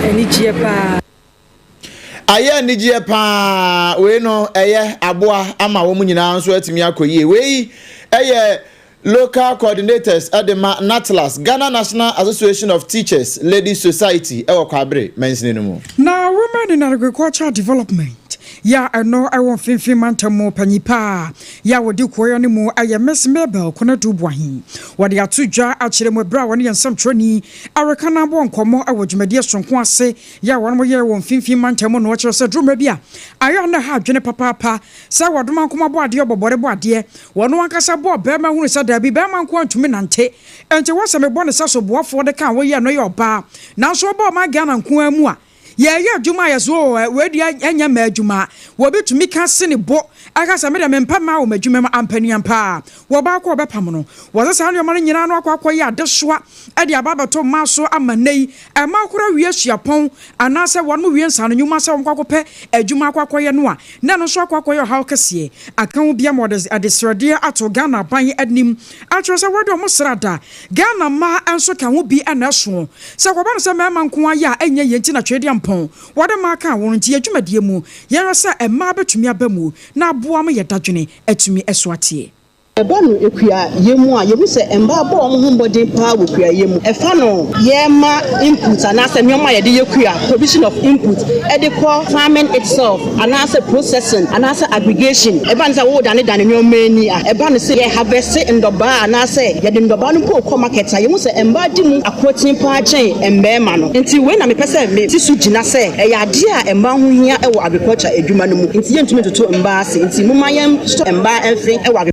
Speaker 3: anigye pa
Speaker 6: we no eye aboa ama wo mu nyina nso atimi akoyie we eye local coordinators at the Natlas Ghana National Association of Teachers Ladies Society ewo kwabere mensini no mu
Speaker 1: na women in agricultural development ya eno awon finfin mantamo panyipa ya wodi koyo ne mu aye mesmebel kona dubwahi wodi atudwa akire mu bra woni ensam troni arekana bo nkomo awodwumade sonko ase ya won mo ye won finfin mantamo no kire se drumra bia ayo na ha dwene papa sa wodoma nkoma bo ade obobore bo ade wono ankasa bo bema hunu sa da bi bema nko antumi nante ente wasame bo ne saso boafo de kan wo ye no ye oba na so bo ma Ghana nko amu a ye adwuma yeso we di anya ma adwuma wo betumi ka se ne bo aka sa me de mempa ma wo madwuma ma ampani ampa wo ba ko bepam no wo se sa no ma nyina no akwa ye adesoa e de ababato ma so amanei e ma kora wie suapon anase won mo wie nsa no nyuma se won kwakope adwuma akwa ye no a na no so akwa ye haw kase aka wo bia mo de adesrade ato Ghana ban adnim atro se wo de mo srada Ghana ma enso ka wo bi anaso se ko ba no se mema nko aye a enye ye nti na twede pon wode maka won nti adwumadie mu yensa emma betumi abamu na aboa ma yedadwene atumi esoatie
Speaker 4: Ebanu ekuya yemu a yehu se emba bo omo hombodin pa wo kuya yemu efa no yema input anase nyoma yede yekuya provision of input e call farming itself anase processing anase aggregation eba nse wo dane nyoma ani a eba no se ye harvest ndoba anase yede ndoba no po ko market a yehu se emba di mu akotin pa chen embe ma no nti we na me pese me tisu gina se e ya de a emba ho hia e wo agriculture adwuma no mu nti yentumi toto emba ase nti muma yem emba enfe e wo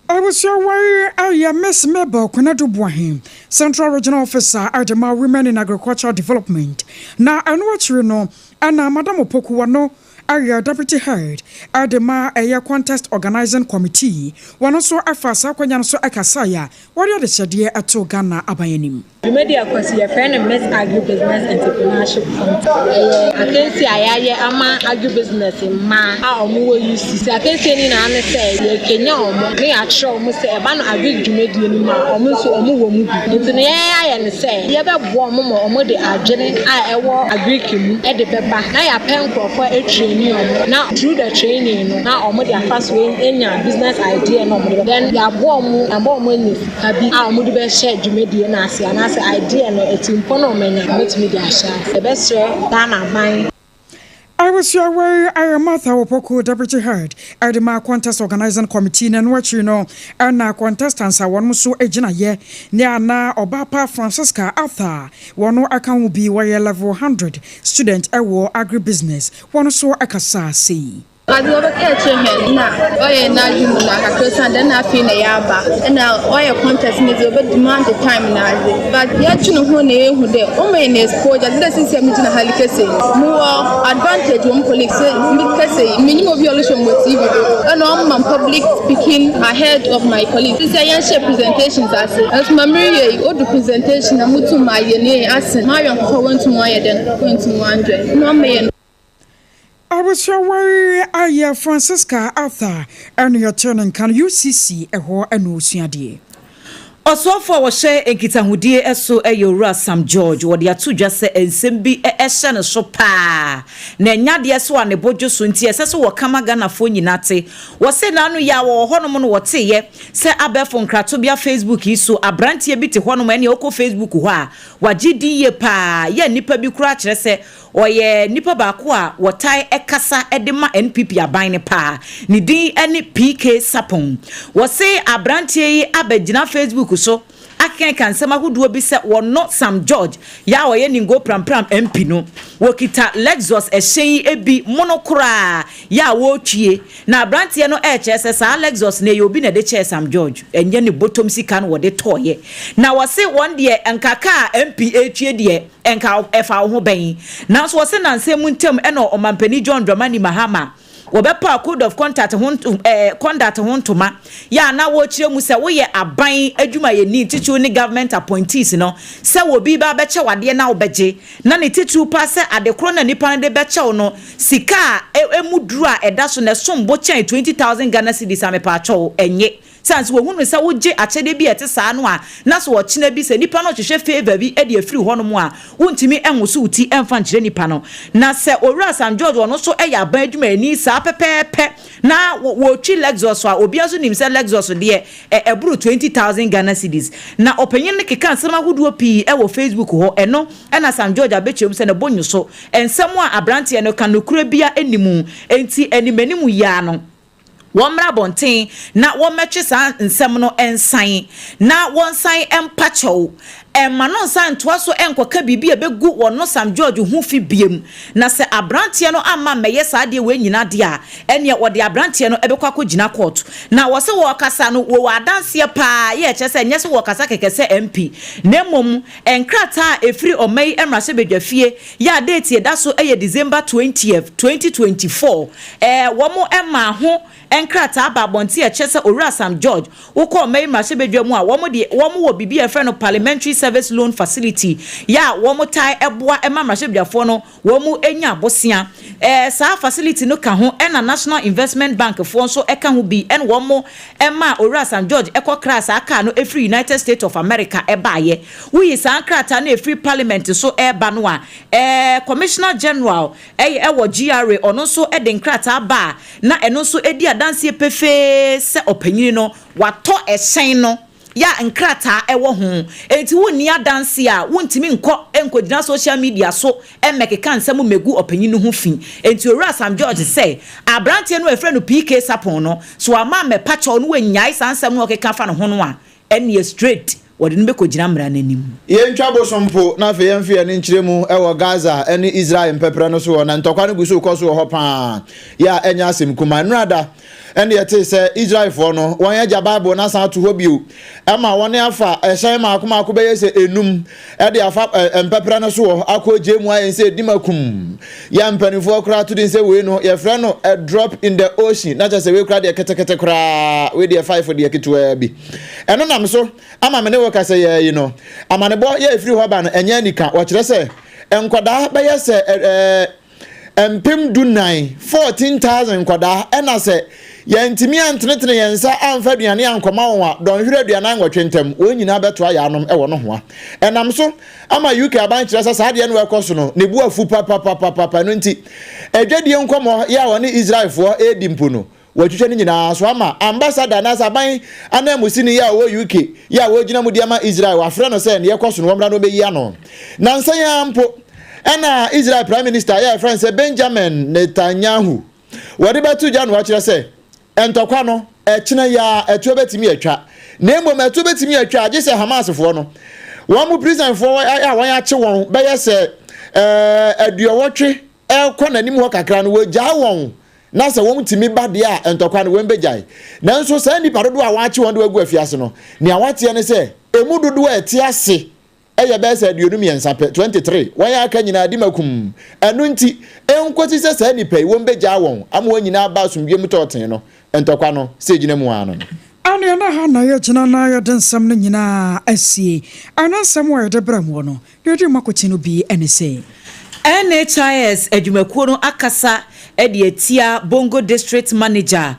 Speaker 1: I was your way. I Miss Mabel Konadu Boahim, Central Regional Officer at the Women in Agricultural Development. Now, I know what you know, and Madame Opokuwano. Area Deputy Head at the Aya Contest Organizing Committee. One also afasa kwanya so akasaya. What are the shade at Ghana abayenim?
Speaker 7: You made your consider friend and Miss Agribusiness Entrepreneurship Fund. I can see I ama agribusiness in ma how mu use see. I can see ni na ane say ye Kenya omo me atro omo say e ba no agri dwumadi ni ma omo so omo wo mu bi. Nti ne ya ne say ye be bo omo de adwene a ewo agri kimu e de beba na ya pen krofo etri now through the training now omo dey fast way enya business idea no omo then ya bo omo and bo omo ni abi a omo dey be share dwumadi na ase na ase idea no etimpo no menya metimi dey share e be share Ghana ban.
Speaker 1: I was your way. I am Martha Opoku, Deputy Head at the Contest Organizing Committee, and what you know, and our contestants are one so agina ye, near na Obapa Francisca Arthur, one no account will be where level 100 student Adwoa agribusiness, one so akasa see.
Speaker 8: I do have a catching head now. Oh, now you know, like a person, then I feel a yaba. And now, all your contest needs over demand the time now. But yet, you know, who they only in exposure, this is a meeting of Halikase. More advantage one colleague say, minimum violation with TV. And I'm public speaking ahead of my colleagues. This is a young presentations. As my Maria, all the presentation, I'm to my name, as Marion for 1 to 1 then 100. No, man.
Speaker 1: I was your way. I am Francisca Arthur, and your turning can UCC a ho and Usiadi.
Speaker 5: Osofo wo hye enkitahudie eso eyowura Sam George wo de atudwa se ensem bi ehye ne so pa na nyade so ane bojo so nti esese wo kama Ghana fo nyinate wo se nanu ya wo honom no wote ye se abefo nkrato bia Facebook iso abrantie bi te honom ene okọ Facebook ho a wagidi ye pa ye nipa bi kura kire se oye nipa ba ko a wotai ekasa edema NPP aban ne pa ni din ene PK Sapon wo se abrantie yi abagina Facebook so akan kan sama huduo bi se wono Sam George ya oye ningo pram MP no wokita Lexus ehyen ebi monokora ya wo twie na abrantie no ehchese sa Lexus na ye obi na de che Sam George enye ne bottom sika no wode toye na wo se won de enkaka MP etwie de enka efa ho ben na so wo se nansem ntem eno omampani John Dramani Mahama wobepa code of conduct hontoma ya na wo kire mu se wo ye aban adwuma ye ni titu ni government appointees no se wo bi ba beche wade na wo beje na ne titu pa se adekro na nipa de beche no sika emuduru a edaso na sombo chen 20,000 Ghana cedis amepa cho enye sans wo hunu se wo je achede bi ete saa no a na so wo kina bi se nipa no hwehwe favor bi e de afiri ho no mu a wontimi enwoso uti emfa nkire nipa no na se owura Sam George wono so eya aban adwuma ni saa pepepe na wo twi Lexus a obi aso nim se Lexus de eburu 20,000 Ghana cedis na opanyin ne keka nsema huduo pi e wo Facebook ho eno na Sam George abechem se ne bonyu so ensemo a abrante no kanokura bia enimu enti enimanimu ya no womra bonten na wometwe sa nsem no ensan na wonsan empacho emano san toaso enkoka bibia begu wono Sam George hu fi biem na se abrantie no amma meye sa de we nyina de a ene wode abrantie no ebekwa kogina court na wo se wo kasa no wo adanse pa ye chese nyese wo kasa kekese MP nemom enkrata efiri omai emrase bedwafie ya date ye da so eye December 20th 2024 wo mo emma ho enkrata ababonti e chese owura Sam George ukọ omai emrase bedwamu a wo mo wo bibi e friend parliamentary service loan facility ya wo mo tai eboa emamrase bedwafo no wo mo enya bosia sa facility no ka ho na National Investment Bank fo so eka ho bi en wo mo ema owura Sam George ekọ class aka no efri United States of America ebaaye wi sa krata na efri parliament so eba no a Commissioner General wo GRA ono so eden krata ba na eno so edi adanse pefe se opanyini no wato esen no ya nkrata ewo ho enti wonni adanse a wontimi enkodina social media so emekeka nsem megu opanyini ho fi enti owura Sam George say abrante no efre no PK Sapon no so ama mepacho no wanyai sansem no okeka fa no ho no a ene straight wode no bekogina mra nanim
Speaker 6: ye ntwa bosompo na fe yemfe ne nkyiremu ewo Gaza ene Israel mpepre no so na ntokwa no gusu koso ho pa ya enya asem kuma nrada and yet say Israel for no one ya Bible na san to hobio ama one afa ehye maakoma akobeye say enum e de afa empepra no so akoje mu ayen say dimakum ya mpanifo kra to din say we no ye frɛ no a drop in the ocean na just say we kra de ketekete kra we de 5 for de ketewa bi eno nam so ama me ne wo ka say ye no ama ne bo ye free ho ba no enya nika wo kire say enkwada ba ye say empem dunai 14,000 kwada ena se yentimi antene yensa amfa duane ankoma won don hwere duane anwotwentem wonyina beto ayanom e wo no ho enam so ama UK aban kire sa saade no ekoso no ne bu afu papa no nti edwadie nkomo ya woni Israel fo edimpo no watwitwe ni nyina so ama ambassador na saban anamusi ni ya wo UK ya wo gina mu dia ma Israel wa frɛ no se ne ekoso no womra no be yi ano na nsan ya ampo ena Israel Prime Minister ya friend say Benjamin Netanyahu wodi betu ja no akire say entokwa no ekine ya etu betimi atwa na emo metu betimi atwa age say Hamas fo no wo mu prison fo ya wan ache won be ye say aduowotwe ekọ nanim ho kakra no wo ja won na se wo mtimi bade a entokwa no wo mbejai na nso say ni parodo a wan ache won do agu afiase no ne awate ne say emu dodo eti ase eye be say aduonu miensa pe 23 wan aka nyina adimakum anu nti enkoti se say ni pe wo mbeja won ama wo nyina ba asomdwem toten no entokwa no se gina mu ano
Speaker 1: anu na ha na ye gina na ye densam no nyina asie anansam wo de bram wo no de makoti no bi ene say
Speaker 5: NHIS adwumakuo no akasa ede atia Bongo District Manager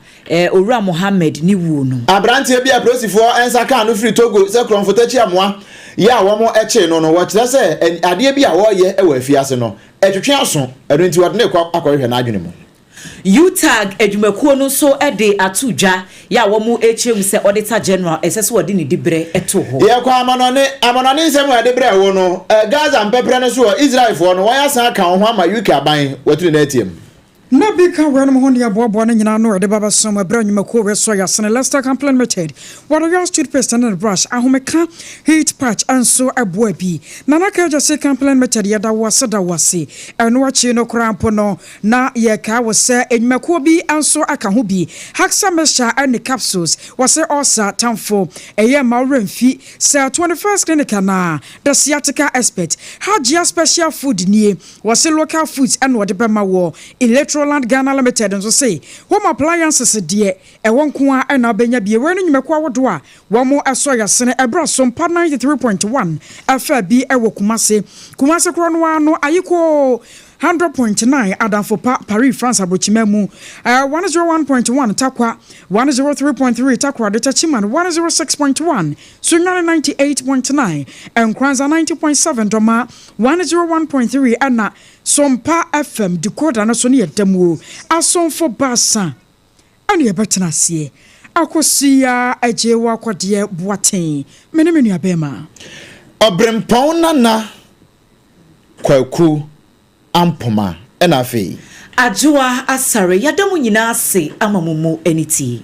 Speaker 5: Owura Mohammed ni wuo no
Speaker 6: abrantie bia prosifo ensaka no free Togo se kronfotachi amoa ya womo eche no wo kire se ade bia wo ye e wa afiase no etwetwe aso ado nti wade ne akọhwe na adwene mu
Speaker 5: UTAG adwumakuo no so ede atudwa ya womo echem se Auditor General esese wode ne dibre eto ho
Speaker 6: ye kwa amanone nsem wade bre wo no Gaza mpepre no so Israel fo no wan asan ka ho ama UK aban watu na atiem
Speaker 1: na bika wenum ho ne bobo na nyina no de baba som abra nyumako we so ya sene Leicester complimented what your toothpaste and brush ahomeka heat patch anso aboa bi na na ka just complimented ya da wase eno achi no krampo no na ye ka wo se enyumako bi anso aka ho bi haxa mesha and capsules wase osa tamfo eye mawremfi se 21st clinic na the sciatica expert hajia special food nie wase local foods and what de bema wo Electroland Ghana Limited and so say home appliances de e wonko a na benya bie we no nyumako awodo a wo mo asoya sene ebra Sompa 93.1 afa bi e wo Kumase kro no ano ayiko 100.9 Adamfo Paris France Abochimemu 101.1 Takwa 103.3 Takwa de Chachiman 106.1 Sunyane 98.9 and Kwanza 90.7 Doma 101.3 Anna Sompa FM decoder na so ne yedemu asonfo basa anu yebetena sie AKOSUA AGYEIWAA KODIE BOATENG menu abema
Speaker 6: OBREMPONG-NANA KWAKU AMPOMAH ena fe
Speaker 5: Adwoa Asare yadamu nyina ase amamumu eniti